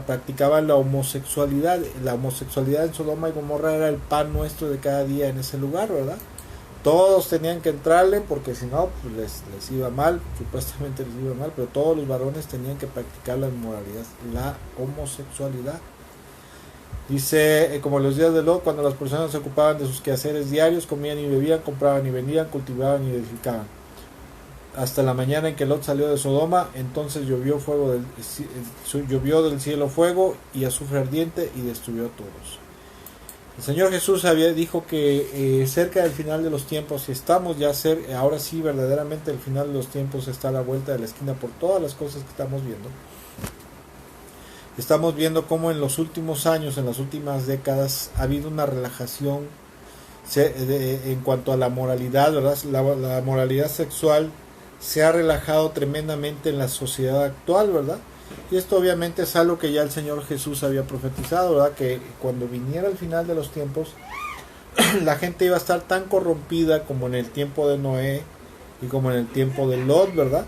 S1: practicaban la homosexualidad. La homosexualidad en Sodoma y Gomorra era el pan nuestro de cada día en ese lugar, ¿verdad? Todos tenían que entrarle porque si no pues les iba mal, supuestamente les iba mal, pero todos los varones tenían que practicar la inmoralidad, la homosexualidad. Dice, como los días de Lot, cuando las personas se ocupaban de sus quehaceres diarios, comían y bebían, compraban y vendían, cultivaban y edificaban. Hasta la mañana en que Lot salió de Sodoma, entonces llovió del cielo fuego y azufre ardiente y destruyó a todos. El Señor Jesús dijo que cerca del final de los tiempos, si estamos ya ahora sí verdaderamente el final de los tiempos está a la vuelta de la esquina por todas las cosas que estamos viendo. Estamos viendo cómo en los últimos años, en las últimas décadas, ha habido una relajación en cuanto a la moralidad, ¿verdad? La moralidad sexual se ha relajado tremendamente en la sociedad actual, ¿verdad? Y esto obviamente es algo que ya el Señor Jesús había profetizado, ¿verdad? Que cuando viniera el final de los tiempos, la gente iba a estar tan corrompida como en el tiempo de Noé y como en el tiempo de Lot, ¿verdad?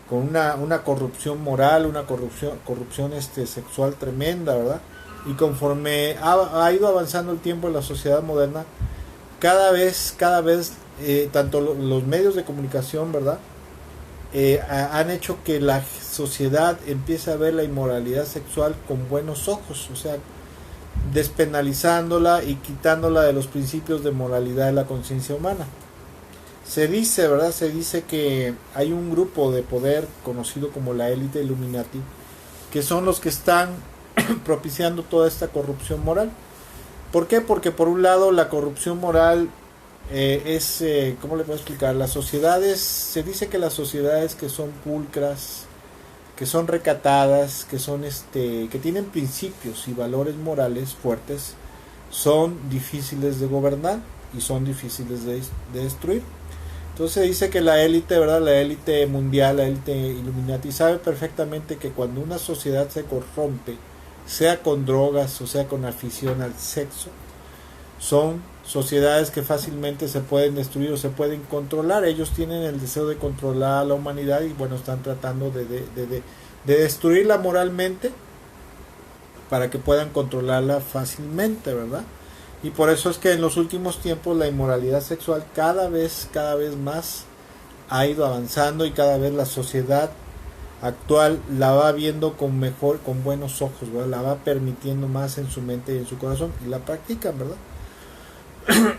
S1: Con una corrupción moral, una corrupción sexual tremenda, ¿verdad? Y conforme ha ido avanzando el tiempo en la sociedad moderna, cada vez tanto los medios de comunicación, ¿verdad? Han hecho que la sociedad empiece a ver la inmoralidad sexual con buenos ojos, o sea, despenalizándola y quitándola de los principios de moralidad de la conciencia humana. Se dice, ¿verdad? Se dice que hay un grupo de poder conocido como la élite Illuminati, que son los que están propiciando toda esta corrupción moral. ¿Por qué? Porque por un lado la corrupción moral ¿cómo le puedo explicar? Las sociedades, se dice que las sociedades que son pulcras, que son recatadas, que tienen principios y valores morales fuertes, son difíciles de gobernar y son difíciles de destruir. Entonces se dice que la élite, ¿verdad? La élite mundial, la élite Illuminati sabe perfectamente que cuando una sociedad se corrompe, sea con drogas o sea con afición al sexo, son sociedades que fácilmente se pueden destruir o se pueden controlar. Ellos tienen el deseo de controlar a la humanidad y bueno, están tratando de destruirla moralmente para que puedan controlarla fácilmente, ¿verdad? Y por eso es que en los últimos tiempos la inmoralidad sexual cada vez más ha ido avanzando y cada vez la sociedad actual la va viendo con buenos ojos, ¿verdad? La va permitiendo más en su mente y en su corazón y la practican, ¿verdad?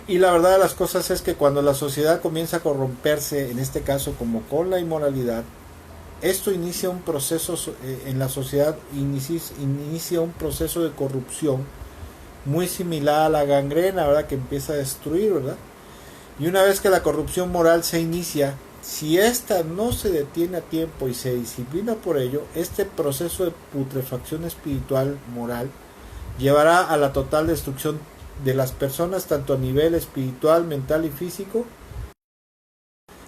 S1: Y la verdad de las cosas es que cuando la sociedad comienza a corromperse, en este caso como con la inmoralidad, esto inicia un proceso en la sociedad, inicia un proceso de corrupción muy similar a la gangrena, ¿verdad? Que empieza a destruir, ¿verdad? Y una vez que la corrupción moral se inicia, si esta no se detiene a tiempo y se disciplina por ello, este proceso de putrefacción espiritual, moral, llevará a la total destrucción de las personas, tanto a nivel espiritual, mental y físico,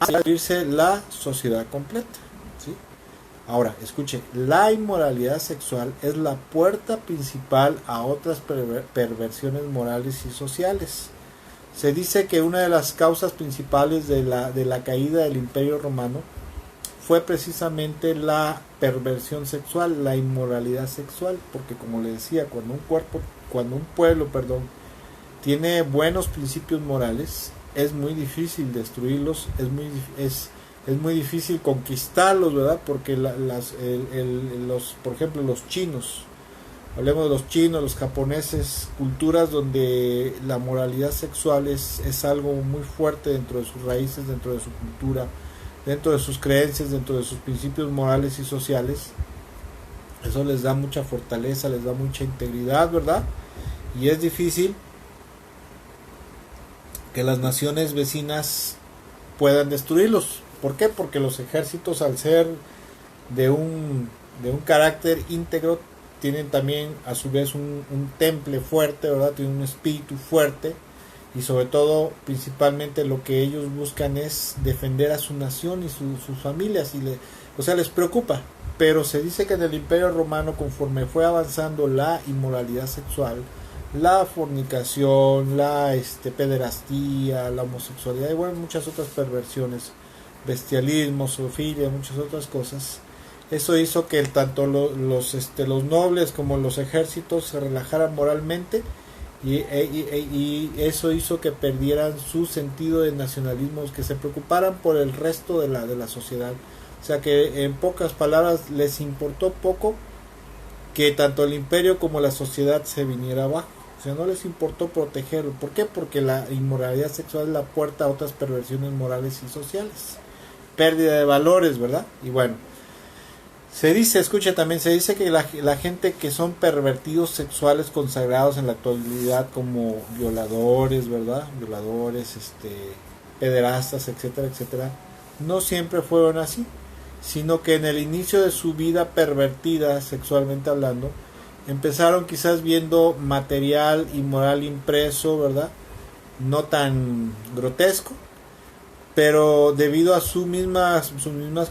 S1: hasta destruirse la sociedad completa, ¿sí? Ahora, escuche, la inmoralidad sexual es la puerta principal a otras perversiones morales y sociales. Se dice que una de las causas principales de la caída del Imperio Romano fue precisamente la perversión sexual, la inmoralidad sexual, porque como le decía, cuando un pueblo tiene buenos principios morales, es muy difícil destruirlos, es es muy difícil conquistarlos, ¿verdad? Porque por ejemplo, los chinos, hablemos de los chinos, los japoneses, culturas donde la moralidad sexual es algo muy fuerte dentro de sus raíces, dentro de su cultura, dentro de sus creencias, dentro de sus principios morales y sociales. Eso les da mucha fortaleza, les da mucha integridad, ¿verdad? Y es difícil que las naciones vecinas puedan destruirlos. ¿Por qué? Porque los ejércitos, al ser de un carácter íntegro, tienen también a su vez un temple fuerte, ¿verdad? Tienen un espíritu fuerte, y sobre todo, principalmente, lo que ellos buscan es defender a su nación y sus familias, o sea, les preocupa. Pero se dice que en el Imperio Romano, conforme fue avanzando la inmoralidad sexual, la fornicación, la pederastía, la homosexualidad y bueno, muchas otras perversiones, bestialismo, zoofilia, muchas otras cosas, eso hizo que tanto los nobles como los ejércitos se relajaran moralmente, y eso hizo que perdieran su sentido de nacionalismo, que se preocuparan por el resto de la sociedad. O sea que, en pocas palabras, les importó poco que tanto el imperio como la sociedad se viniera abajo. O sea, no les importó protegerlo. ¿Por qué? Porque la inmoralidad sexual es la puerta a otras perversiones morales y sociales. Pérdida de valores, ¿verdad? Y bueno, se dice que la gente que son pervertidos sexuales consagrados en la actualidad como violadores, ¿verdad? Violadores, pederastas, etcétera, etcétera, no siempre fueron así, sino que en el inicio de su vida pervertida sexualmente hablando, empezaron quizás viendo material inmoral impreso, ¿verdad? No tan grotesco, pero debido a sus mismas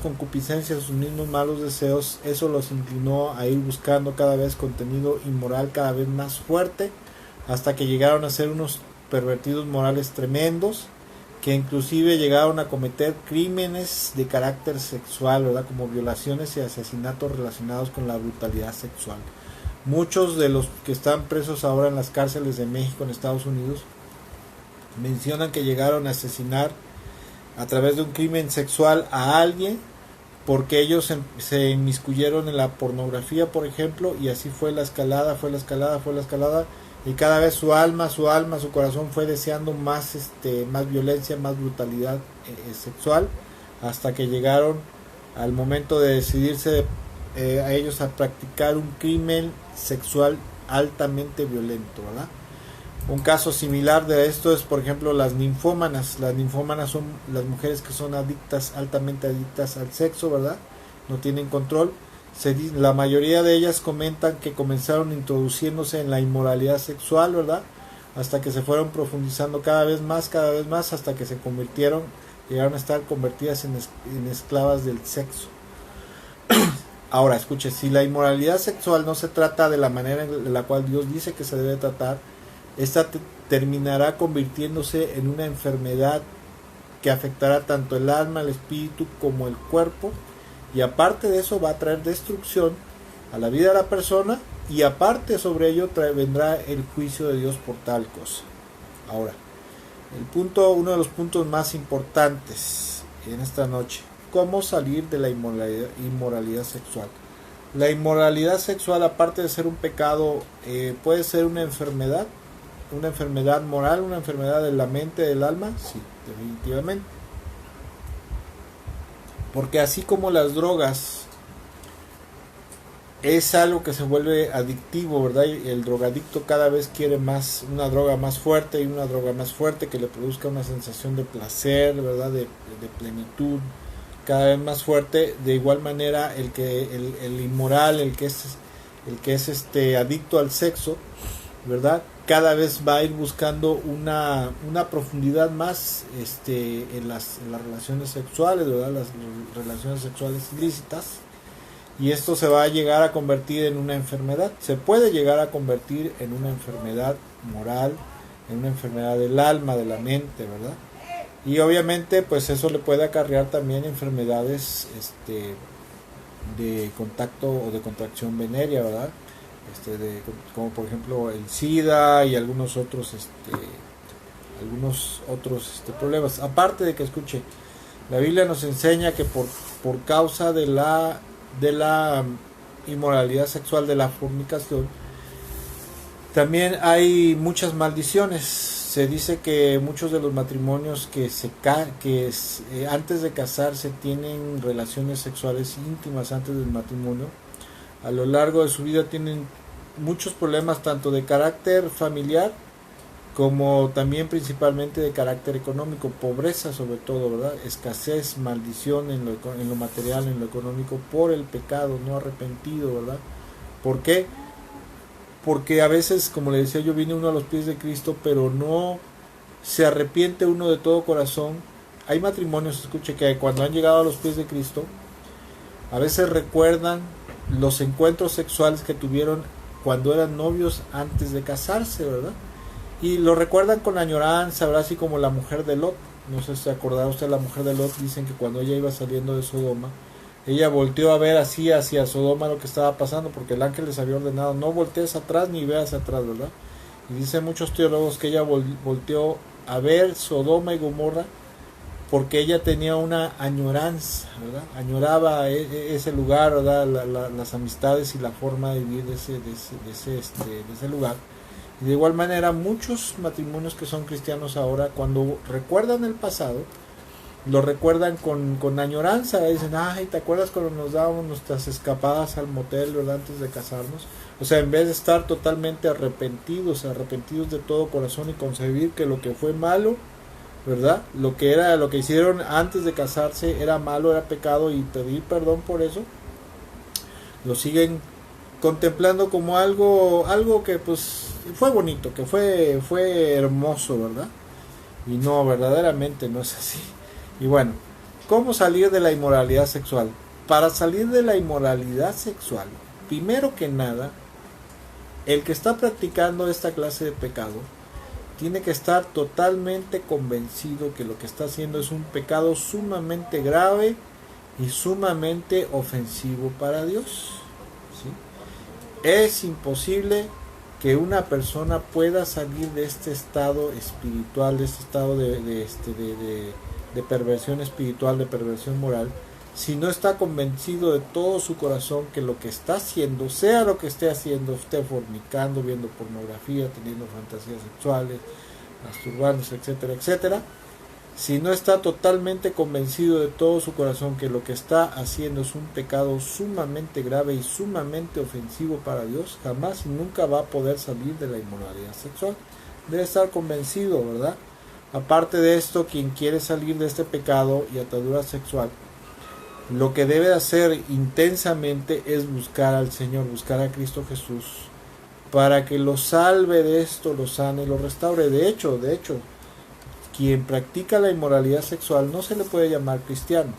S1: concupiscencias, sus mismos malos deseos, eso los inclinó a ir buscando cada vez contenido inmoral cada vez más fuerte, hasta que llegaron a ser unos pervertidos morales tremendos, que inclusive llegaron a cometer crímenes de carácter sexual, ¿verdad? Como violaciones y asesinatos relacionados con la brutalidad sexual. Muchos de los que están presos ahora en las cárceles de México, en Estados Unidos, mencionan que llegaron a asesinar a través de un crimen sexual a alguien porque ellos se inmiscuyeron en la pornografía, por ejemplo, y así fue la escalada, y cada vez su corazón fue deseando más violencia, más brutalidad sexual, hasta que llegaron al momento de decidirse a ellos a practicar un crimen sexual altamente violento, ¿verdad? Un caso similar de esto es, por ejemplo, las ninfómanas. Las ninfómanas son las mujeres que son adictas, altamente adictas al sexo, ¿verdad? No tienen control. La mayoría de ellas comentan que comenzaron introduciéndose en la inmoralidad sexual, ¿verdad? Hasta que se fueron profundizando cada vez más, hasta que llegaron a estar convertidas en esclavas del sexo. Ahora, escuche, si la inmoralidad sexual no se trata de la manera en la cual Dios dice que se debe tratar, esta terminará convirtiéndose en una enfermedad que afectará tanto el alma, el espíritu como el cuerpo, y aparte de eso va a traer destrucción a la vida de la persona, y aparte sobre ello vendrá el juicio de Dios por tal cosa. Ahora, uno de los puntos más importantes en esta noche: ¿cómo salir de la inmoralidad sexual? La inmoralidad sexual, aparte de ser un pecado, puede ser una enfermedad moral, una enfermedad de la mente, del alma. Sí, definitivamente. Porque así como las drogas es algo que se vuelve adictivo, ¿verdad? Y el drogadicto cada vez quiere una droga más fuerte, y una droga más fuerte que le produzca una sensación de placer, ¿verdad? De plenitud cada vez más fuerte. De igual manera, el inmoral, el que es adicto al sexo, ¿verdad? Cada vez va a ir buscando una profundidad más en las relaciones sexuales, ¿verdad? Las relaciones sexuales ilícitas, y esto se va a llegar a convertir en una enfermedad. Se puede llegar a convertir en una enfermedad moral, en una enfermedad del alma, de la mente, ¿verdad? Y obviamente pues eso le puede acarrear también enfermedades de contacto o de contracción venérea, ¿verdad? Como por ejemplo el SIDA y algunos otros problemas. Aparte de que, escuche, La Biblia nos enseña que por causa de la inmoralidad sexual, de la fornicación, también hay muchas maldiciones. Se dice que muchos de los matrimonios antes de casarse tienen relaciones sexuales íntimas antes del matrimonio, a lo largo de su vida tienen muchos problemas tanto de carácter familiar como también principalmente de carácter económico, pobreza sobre todo, ¿verdad? Escasez, maldición en lo material, en lo económico, por el pecado no arrepentido, ¿verdad? ¿Por qué? Porque a veces, como le decía yo, viene uno a los pies de Cristo, pero no se arrepiente uno de todo corazón. Hay matrimonios, escuche, que cuando han llegado a los pies de Cristo, a veces recuerdan los encuentros sexuales que tuvieron cuando eran novios antes de casarse, ¿verdad? Y lo recuerdan con añoranza, ¿verdad? Así como la mujer de Lot. No sé si se acordará usted de la mujer de Lot. Dicen que cuando ella iba saliendo de Sodoma, ella volteó a ver así hacia Sodoma lo que estaba pasando, porque el ángel les había ordenado, no voltees atrás ni veas atrás, ¿verdad? Y dicen muchos teólogos que ella volteó a ver Sodoma y Gomorra porque ella tenía una añoranza, ¿verdad? Añoraba ese lugar, ¿verdad? Las amistades y la forma de vivir de ese lugar. Y de igual manera, muchos matrimonios que son cristianos ahora, cuando recuerdan el pasado, lo recuerdan con añoranza. Dicen, ay, ¿te acuerdas cuando nos dábamos nuestras escapadas al motel, ¿verdad? Antes de casarnos? O sea, en vez de estar totalmente arrepentidos de todo corazón y concebir que lo que fue malo, ¿verdad? Lo que hicieron antes de casarse era malo, era pecado, y pedir perdón por eso, lo siguen contemplando como algo que pues fue bonito, que fue hermoso, ¿verdad? Y no, verdaderamente no es así. Y bueno, ¿cómo salir de la inmoralidad sexual? Para salir de la inmoralidad sexual, primero que nada, el que está practicando esta clase de pecado tiene que estar totalmente convencido que lo que está haciendo es un pecado sumamente grave y sumamente ofensivo para Dios, ¿sí? Es imposible que una persona pueda salir de este estado espiritual, de este estado de perversión espiritual, de perversión moral, si no está convencido de todo su corazón que lo que está haciendo, sea lo que esté haciendo, esté fornicando, viendo pornografía, teniendo fantasías sexuales, masturbándose, etcétera, etcétera, si no está totalmente convencido de todo su corazón que lo que está haciendo es un pecado sumamente grave y sumamente ofensivo para Dios, jamás y nunca va a poder salir de la inmoralidad sexual. Debe estar convencido, ¿verdad? Aparte de esto, quien quiere salir de este pecado y atadura sexual, lo que debe hacer intensamente es buscar al Señor, buscar a Cristo Jesús, para que lo salve de esto, lo sane, lo restaure. De hecho, quien practica la inmoralidad sexual no se le puede llamar cristiano,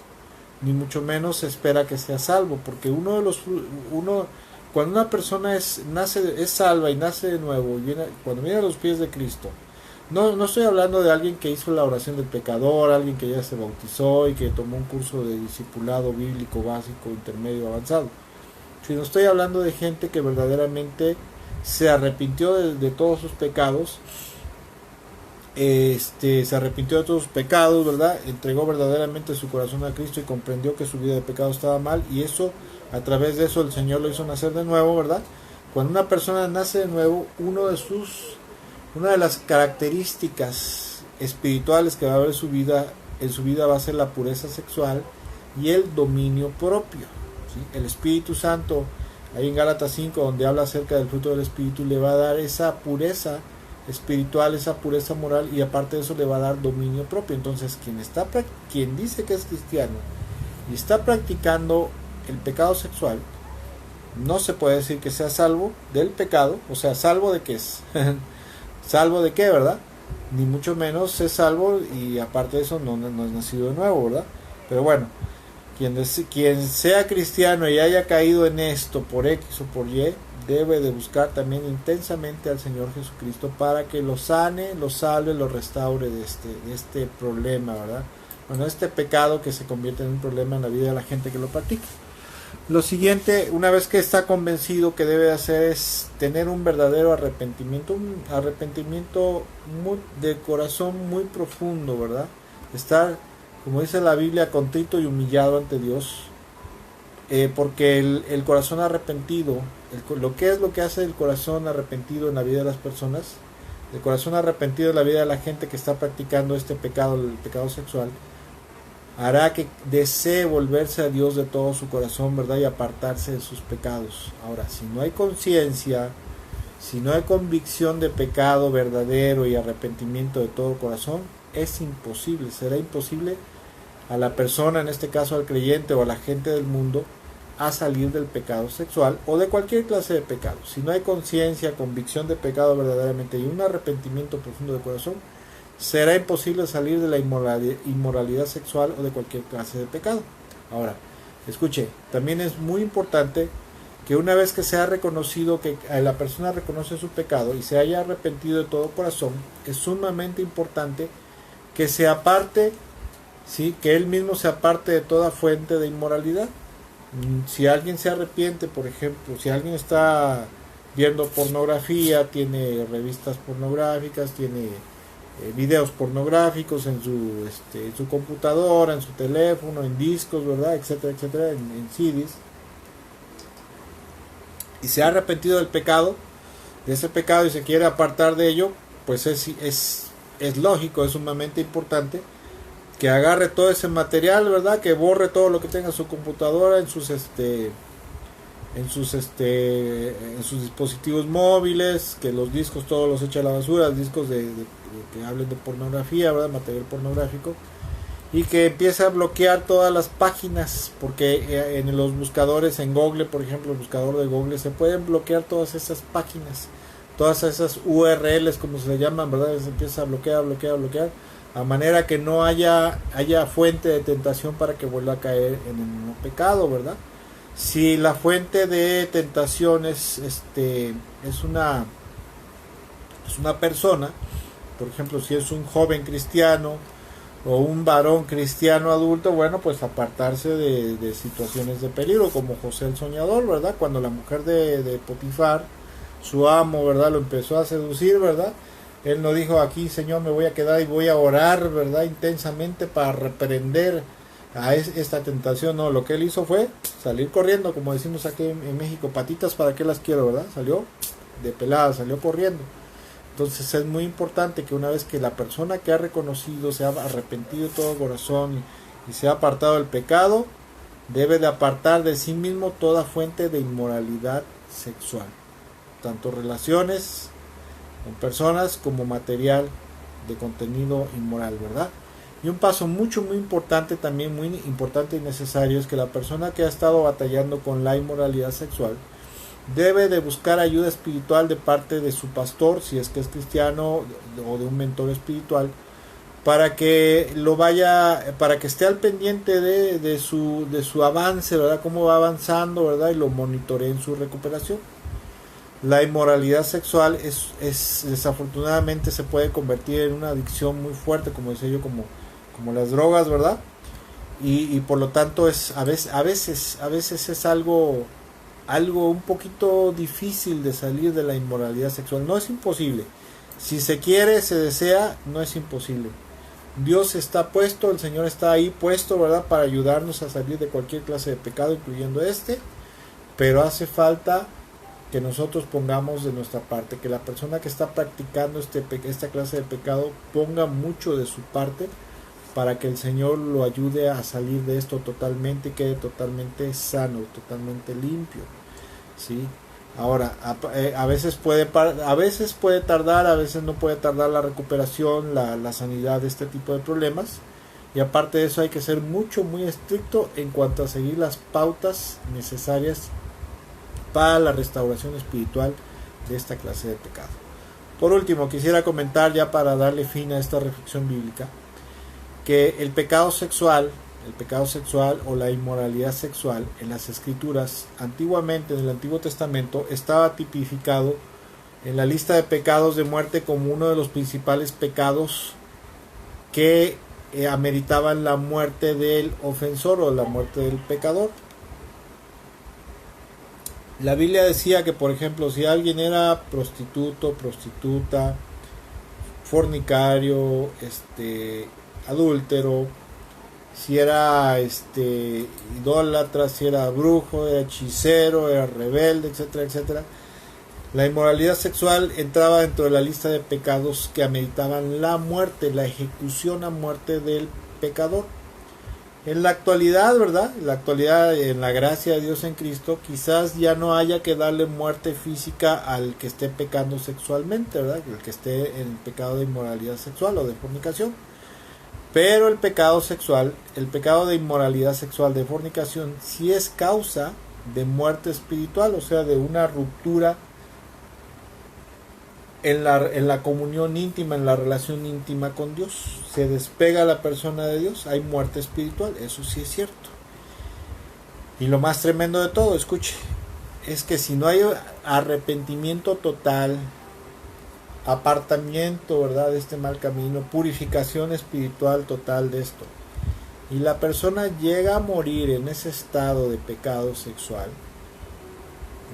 S1: ni mucho menos se espera que sea salvo, porque cuando una persona es salva y nace de nuevo, cuando viene a los pies de Cristo, no estoy hablando de alguien que hizo la oración del pecador, alguien que ya se bautizó y que tomó un curso de discipulado bíblico básico, intermedio, avanzado, sino estoy hablando de gente que verdaderamente se arrepintió de todos sus pecados, se arrepintió de todos sus pecados, ¿verdad? Entregó verdaderamente su corazón a Cristo y comprendió que su vida de pecado estaba mal, y eso, a través de eso, el Señor lo hizo nacer de nuevo, ¿verdad? Cuando una persona nace de nuevo, una de las características espirituales que va a haber en su vida va a ser la pureza sexual y el dominio propio, ¿sí? El Espíritu Santo, ahí en Gálatas 5, donde habla acerca del fruto del Espíritu, le va a dar esa pureza espiritual, esa pureza moral, y aparte de eso le va a dar dominio propio. Entonces, quien dice que es cristiano y está practicando el pecado sexual, no se puede decir que sea salvo del pecado. O sea, ¿salvo de qué es? ¿Salvo de qué, verdad? Ni mucho menos es salvo, y aparte de eso no es nacido de nuevo, ¿verdad? Pero bueno, quien sea cristiano y haya caído en esto por X o por Y, debe de buscar también intensamente al Señor Jesucristo para que lo sane, lo salve, lo restaure de este problema, ¿verdad? Bueno, este pecado que se convierte en un problema en la vida de la gente que lo practica. Lo siguiente, una vez que está convencido, que debe hacer es tener un verdadero arrepentimiento, de corazón muy profundo, ¿verdad? Estar como dice la Biblia, contrito y humillado ante Dios, porque el corazón arrepentido, lo que es lo que hace el corazón arrepentido en la vida de las personas, el corazón arrepentido en la vida de la gente que está practicando este pecado, el pecado sexual, hará que desee volverse a Dios de todo su corazón, ¿verdad? Y apartarse de sus pecados. Ahora, si no hay conciencia, si no hay convicción de pecado verdadero y arrepentimiento de todo corazón, es imposible, será imposible a la persona, en este caso al creyente o a la gente del mundo, a salir del pecado sexual o de cualquier clase de pecado. Si no hay conciencia, convicción de pecado verdaderamente y un arrepentimiento profundo de corazón, será imposible salir de la inmoralidad sexual o de cualquier clase de pecado. Ahora, escuche, también es muy importante que una vez que se ha reconocido, que la persona reconoce su pecado y se haya arrepentido de todo corazón, es sumamente importante que se aparte, ¿sí? Que él mismo se aparte de toda fuente de inmoralidad. Si alguien se arrepiente, por ejemplo, si alguien está viendo pornografía, tiene revistas pornográficas, tiene videos pornográficos en su computadora, en su teléfono, en discos, ¿verdad? Etcétera, etcétera, en CDs, y se ha arrepentido del pecado, de ese pecado, y se quiere apartar de ello, pues es lógico, es sumamente importante que agarre todo ese material, ¿verdad? Que borre todo lo que tenga en su computadora, en sus dispositivos móviles, que los discos todos los eche a la basura, discos que hablen de pornografía, ¿verdad? Material pornográfico, y que empiece a bloquear todas las páginas, porque en los buscadores, en Google, por ejemplo, el buscador de Google, se pueden bloquear todas esas páginas, todas esas URLs, como se le llaman, ¿verdad? Se empieza a bloquear, a manera que no haya fuente de tentación para que vuelva a caer en el mismo pecado, ¿verdad? Si la fuente de tentación es una persona, por ejemplo, si es un joven cristiano o un varón cristiano adulto, bueno, pues apartarse de situaciones de peligro, como José el soñador, ¿verdad? Cuando la mujer de Potifar, su amo, ¿verdad?, lo empezó a seducir, ¿verdad? Él no dijo, aquí, Señor, me voy a quedar y voy a orar, ¿verdad?, intensamente para reprender a esta tentación. No, lo que él hizo fue salir corriendo, como decimos aquí en México, patitas para qué las quiero, ¿verdad? Salió de pelada, salió corriendo. Entonces es muy importante que una vez que la persona que ha reconocido, se ha arrepentido de todo corazón y se ha apartado del pecado, debe de apartar de sí mismo toda fuente de inmoralidad sexual, tanto relaciones con personas como material de contenido inmoral, ¿verdad? Y un paso muy importante, también muy importante y necesario, es que la persona que ha estado batallando con la inmoralidad sexual debe de buscar ayuda espiritual de parte de su pastor, si es que es cristiano, o de un mentor espiritual, para que esté al pendiente de su avance, ¿verdad? Cómo va avanzando, ¿verdad? Y lo monitoree en su recuperación. La inmoralidad sexual es desafortunadamente se puede convertir en una adicción muy fuerte, como decía yo, como las drogas, ¿verdad? Y por lo tanto a veces es algo un poquito difícil de salir de la inmoralidad sexual. No es imposible. Si se quiere, se desea, no es imposible. Dios está puesto, el Señor está ahí puesto, ¿verdad?, para ayudarnos a salir de cualquier clase de pecado, incluyendo pero hace falta que nosotros pongamos de nuestra parte, que la persona que está practicando esta clase de pecado ponga mucho de su parte para que el Señor lo ayude a salir de esto totalmente y quede totalmente sano, totalmente limpio, ¿sí? Ahora, a veces puede tardar, a veces no puede tardar la recuperación, la sanidad de este tipo de problemas, y aparte de eso hay que ser muy estricto en cuanto a seguir las pautas necesarias para la restauración espiritual de esta clase de pecado. Por último, quisiera comentar, ya para darle fin a esta reflexión bíblica, que el pecado sexual o la inmoralidad sexual en las escrituras, antiguamente en el Antiguo Testamento, estaba tipificado en la lista de pecados de muerte como uno de los principales pecados que ameritaban la muerte del ofensor o la muerte del pecador. La Biblia decía que, por ejemplo, si alguien era prostituta, fornicario, adúltero, si era idólatra, si era brujo, era hechicero, era rebelde, etcétera, etcétera. La inmoralidad sexual entraba dentro de la lista de pecados que ameritaban la muerte, la ejecución a muerte del pecador. En la actualidad, ¿verdad? En la actualidad, en la gracia de Dios en Cristo, quizás ya no haya que darle muerte física al que esté pecando sexualmente, ¿verdad? El que esté en el pecado de inmoralidad sexual o de fornicación. Pero el pecado sexual, el pecado de inmoralidad sexual, de fornicación, sí es causa de muerte espiritual, o sea, de una ruptura en la comunión íntima, en la relación íntima con Dios. Se despega la persona de Dios, hay muerte espiritual, eso sí es cierto. Y lo más tremendo de todo, escuche, es que si no hay arrepentimiento total, apartamiento, ¿verdad?, de este mal camino, purificación espiritual total de esto, y la persona llega a morir en ese estado de pecado sexual,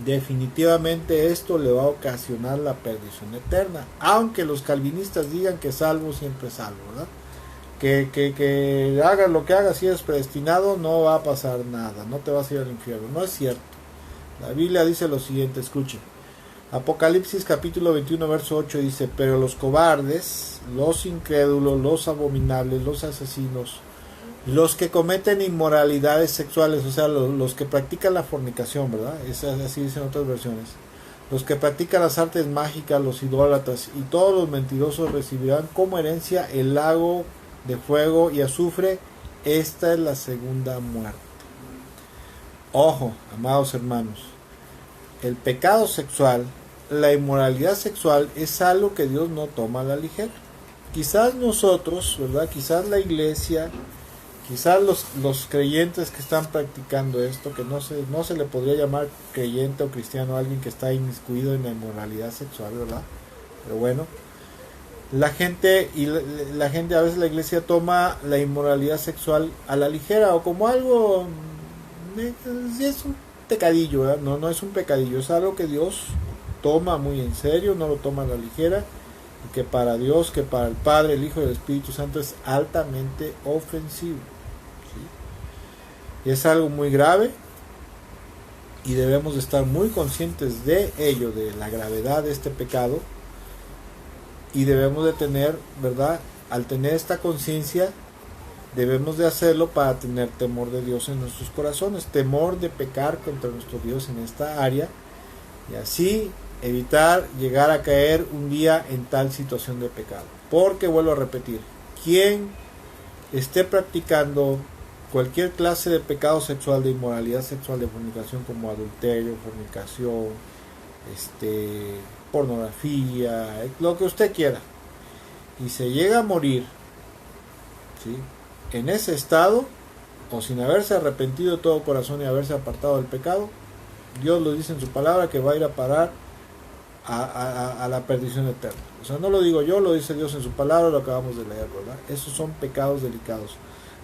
S1: definitivamente esto le va a ocasionar la perdición eterna, aunque los calvinistas digan que salvo siempre salvo, ¿verdad? Que hagas lo que hagas, si eres predestinado, no va a pasar nada, no te vas a ir al infierno. No es cierto. La Biblia dice lo siguiente, escuchen. Apocalipsis capítulo 21 verso 8 dice: pero los cobardes, los incrédulos, los abominables, los asesinos, los que cometen inmoralidades sexuales, o sea, los que practican la fornicación, ¿verdad? Así dicen otras versiones. Los que practican las artes mágicas, los idólatras y todos los mentirosos recibirán como herencia el lago de fuego y azufre. Esta es la segunda muerte. Ojo, amados hermanos, el pecado sexual, la inmoralidad sexual es algo que Dios no toma a la ligera. Quizás nosotros, ¿verdad? Quizás la iglesia, quizás los creyentes que están practicando esto, que no se le podría llamar creyente o cristiano a alguien que está inmiscuido en la inmoralidad sexual, ¿verdad? Pero bueno, la gente a veces la iglesia toma la inmoralidad sexual a la ligera o como algo, es un pecadillo, ¿verdad? No es un pecadillo, es algo que Dios toma muy en serio, no lo toma a la ligera, y que para Dios, que para el Padre, el Hijo y el Espíritu Santo es altamente ofensivo. Y es algo muy grave y debemos de estar muy conscientes de ello, de la gravedad de este pecado, y debemos de tener, ¿verdad? Al tener esta conciencia, debemos de hacerlo para tener temor de Dios en nuestros corazones, temor de pecar contra nuestro Dios en esta área, y así evitar llegar a caer un día en tal situación de pecado. Porque vuelvo a repetir, quien esté practicando cualquier clase de pecado sexual, de inmoralidad sexual, de fornicación, como adulterio, fornicación, pornografía, lo que usted quiera, y se llega a morir, ¿sí?, en ese estado, o sin haberse arrepentido de todo corazón y haberse apartado del pecado, Dios lo dice en su palabra que va a ir a parar a la perdición eterna. O sea, no lo digo yo, lo dice Dios en su palabra, lo acabamos de leer, ¿verdad? Esos son pecados delicados.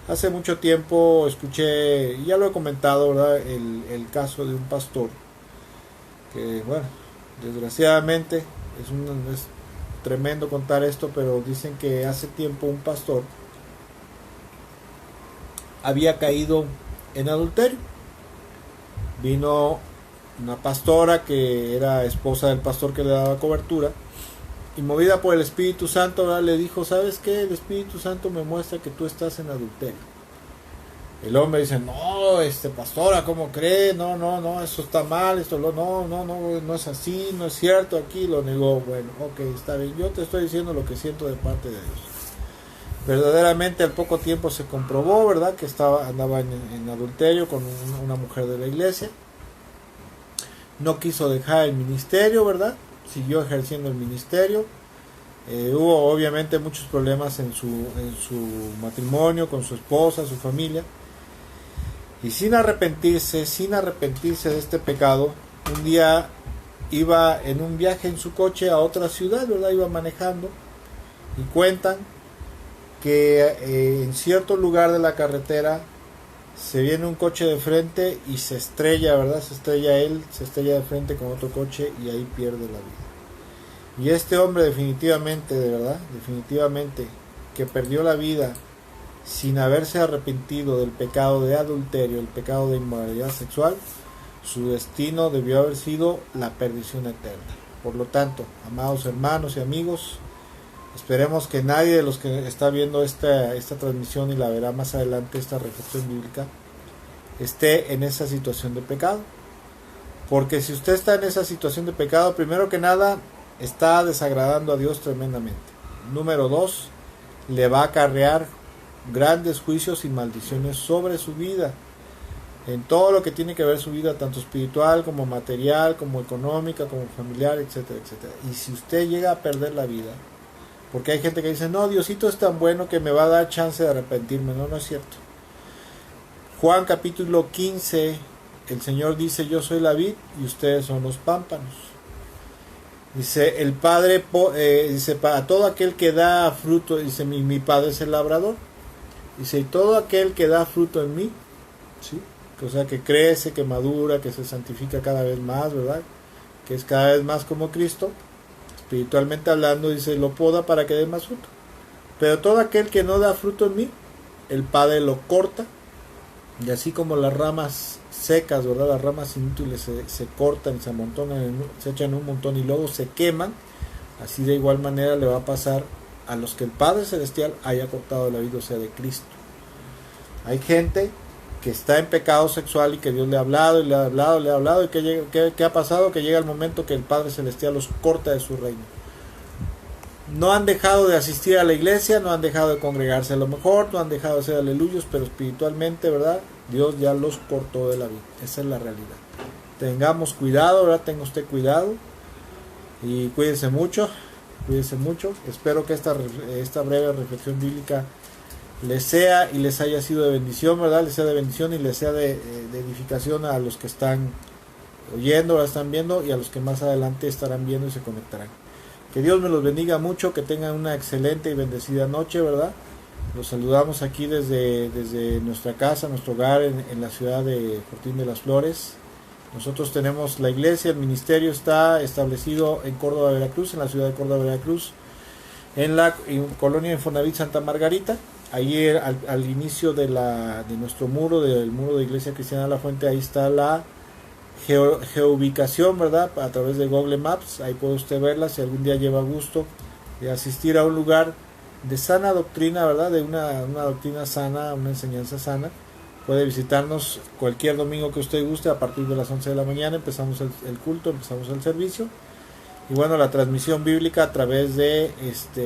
S1: Hace mucho tiempo escuché, y ya lo he comentado, ¿verdad?, el caso de un pastor que, bueno, desgraciadamente es tremendo contar esto, pero dicen que hace tiempo un pastor había caído en adulterio. Vino una pastora que era esposa del pastor que le daba cobertura, y movida por el Espíritu Santo, ¿verdad?, le dijo: ¿sabes qué? El Espíritu Santo me muestra que tú estás en adulterio. El hombre dice: no, pastora, ¿cómo cree? No, eso está mal, no es así, no es cierto, aquí lo negó. Bueno, ok, está bien, yo te estoy diciendo lo que siento de parte de Dios. Verdaderamente al poco tiempo se comprobó, ¿verdad?, que andaba en adulterio con una mujer de la iglesia. No quiso dejar el ministerio, ¿verdad? Siguió ejerciendo el ministerio. Hubo obviamente muchos problemas en su matrimonio, con su esposa, su familia. Y sin arrepentirse de este pecado, un día iba en un viaje en su coche a otra ciudad, ¿verdad? Iba manejando, y cuentan que en cierto lugar de la carretera se viene un coche de frente y se estrella, ¿verdad? Se estrella de frente con otro coche y ahí pierde la vida. Y este hombre definitivamente, de verdad, definitivamente, que perdió la vida sin haberse arrepentido del pecado de adulterio, el pecado de inmoralidad sexual, su destino debió haber sido la perdición eterna. Por lo tanto, amados hermanos y amigos, esperemos que nadie de los que está viendo esta transmisión y la verá más adelante, esta reflexión bíblica, esté en esa situación de pecado. Porque si usted está en esa situación de pecado, primero que nada, está desagradando a Dios tremendamente. Número 2, le va a acarrear grandes juicios y maldiciones sobre su vida. En todo lo que tiene que ver su vida, tanto espiritual como material, como económica, como familiar, etcétera, etcétera. Y si usted llega a perder la vida, porque hay gente que dice, no, Diosito es tan bueno que me va a dar chance de arrepentirme. No, no es cierto. Juan capítulo 15, el Señor dice, yo soy la vid y ustedes son los pámpanos. Dice, el Padre, dice, para todo aquel que da fruto, dice, mi Padre es el labrador. Dice, y todo aquel que da fruto en mí, ¿sí? O sea, que crece, que madura, que se santifica cada vez más, ¿verdad? Que es cada vez más como Cristo, espiritualmente hablando, dice, lo poda para que dé más fruto. Pero todo aquel que no da fruto en mí, el Padre lo corta, y así como las ramas secas, ¿verdad? Las ramas inútiles se cortan, se amontonan, se echan un montón y luego se queman, así de igual manera le va a pasar a los que el Padre Celestial haya cortado la vida, o sea, de Cristo. Hay gente que está en pecado sexual y que Dios le ha hablado y le ha hablado, y ¿qué ha pasado? Que llega el momento que el Padre Celestial los corta de su reino. No han dejado de asistir a la iglesia, no han dejado de congregarse a lo mejor, no han dejado de hacer aleluyos, pero espiritualmente, ¿verdad? Dios ya los cortó de la vida. Esa es la realidad. Tengamos cuidado, ¿verdad? Tenga usted cuidado y cuídense mucho. Cuídense mucho. Espero que esta breve reflexión bíblica les sea y les haya sido de bendición, ¿verdad? Les sea de bendición y les sea de edificación a los que están oyendo, están viendo y a los que más adelante estarán viendo y se conectarán. Que Dios me los bendiga mucho, que tengan una excelente y bendecida noche, ¿verdad? Los saludamos aquí desde nuestra casa, nuestro hogar en la ciudad de Fortín de las Flores. Nosotros tenemos la iglesia, el ministerio está establecido en Córdoba, Veracruz, en la ciudad de Córdoba, Veracruz, en la colonia Infonavit Santa Margarita. Ahí al inicio de nuestro muro, del muro de Iglesia Cristiana La Fuente, ahí está la geoubicación, ¿verdad? A través de Google Maps, ahí puede usted verla si algún día lleva gusto de asistir a un lugar de sana doctrina, ¿verdad? De una doctrina sana, una enseñanza sana. Puede visitarnos cualquier domingo que usted guste a partir de las 11 de la mañana. Empezamos el culto, empezamos el servicio. Y bueno, la transmisión bíblica a través de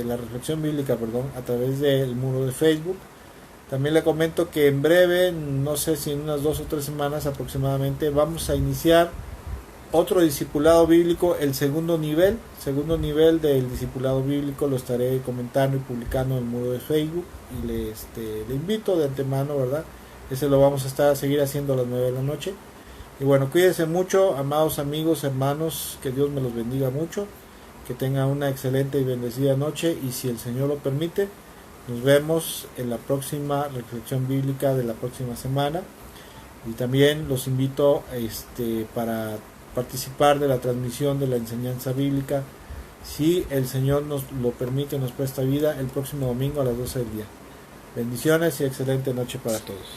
S1: la reflexión bíblica, a través del muro de Facebook. También le comento que en breve, no sé si en unas 2 o 3 semanas aproximadamente, vamos a iniciar otro discipulado bíblico, el segundo nivel del discipulado bíblico. Lo estaré comentando y publicando en el muro de Facebook y le invito de antemano, ¿verdad? Ese lo vamos a seguir haciendo a las 9 de la noche. Y bueno, cuídense mucho, amados amigos, hermanos, que Dios me los bendiga mucho, que tengan una excelente y bendecida noche, y si el Señor lo permite, nos vemos en la próxima reflexión bíblica de la próxima semana. Y también los invito para participar de la transmisión de la enseñanza bíblica, si el Señor nos lo permite, nos presta vida, el próximo domingo a las 12 del día. Bendiciones y excelente noche para todos.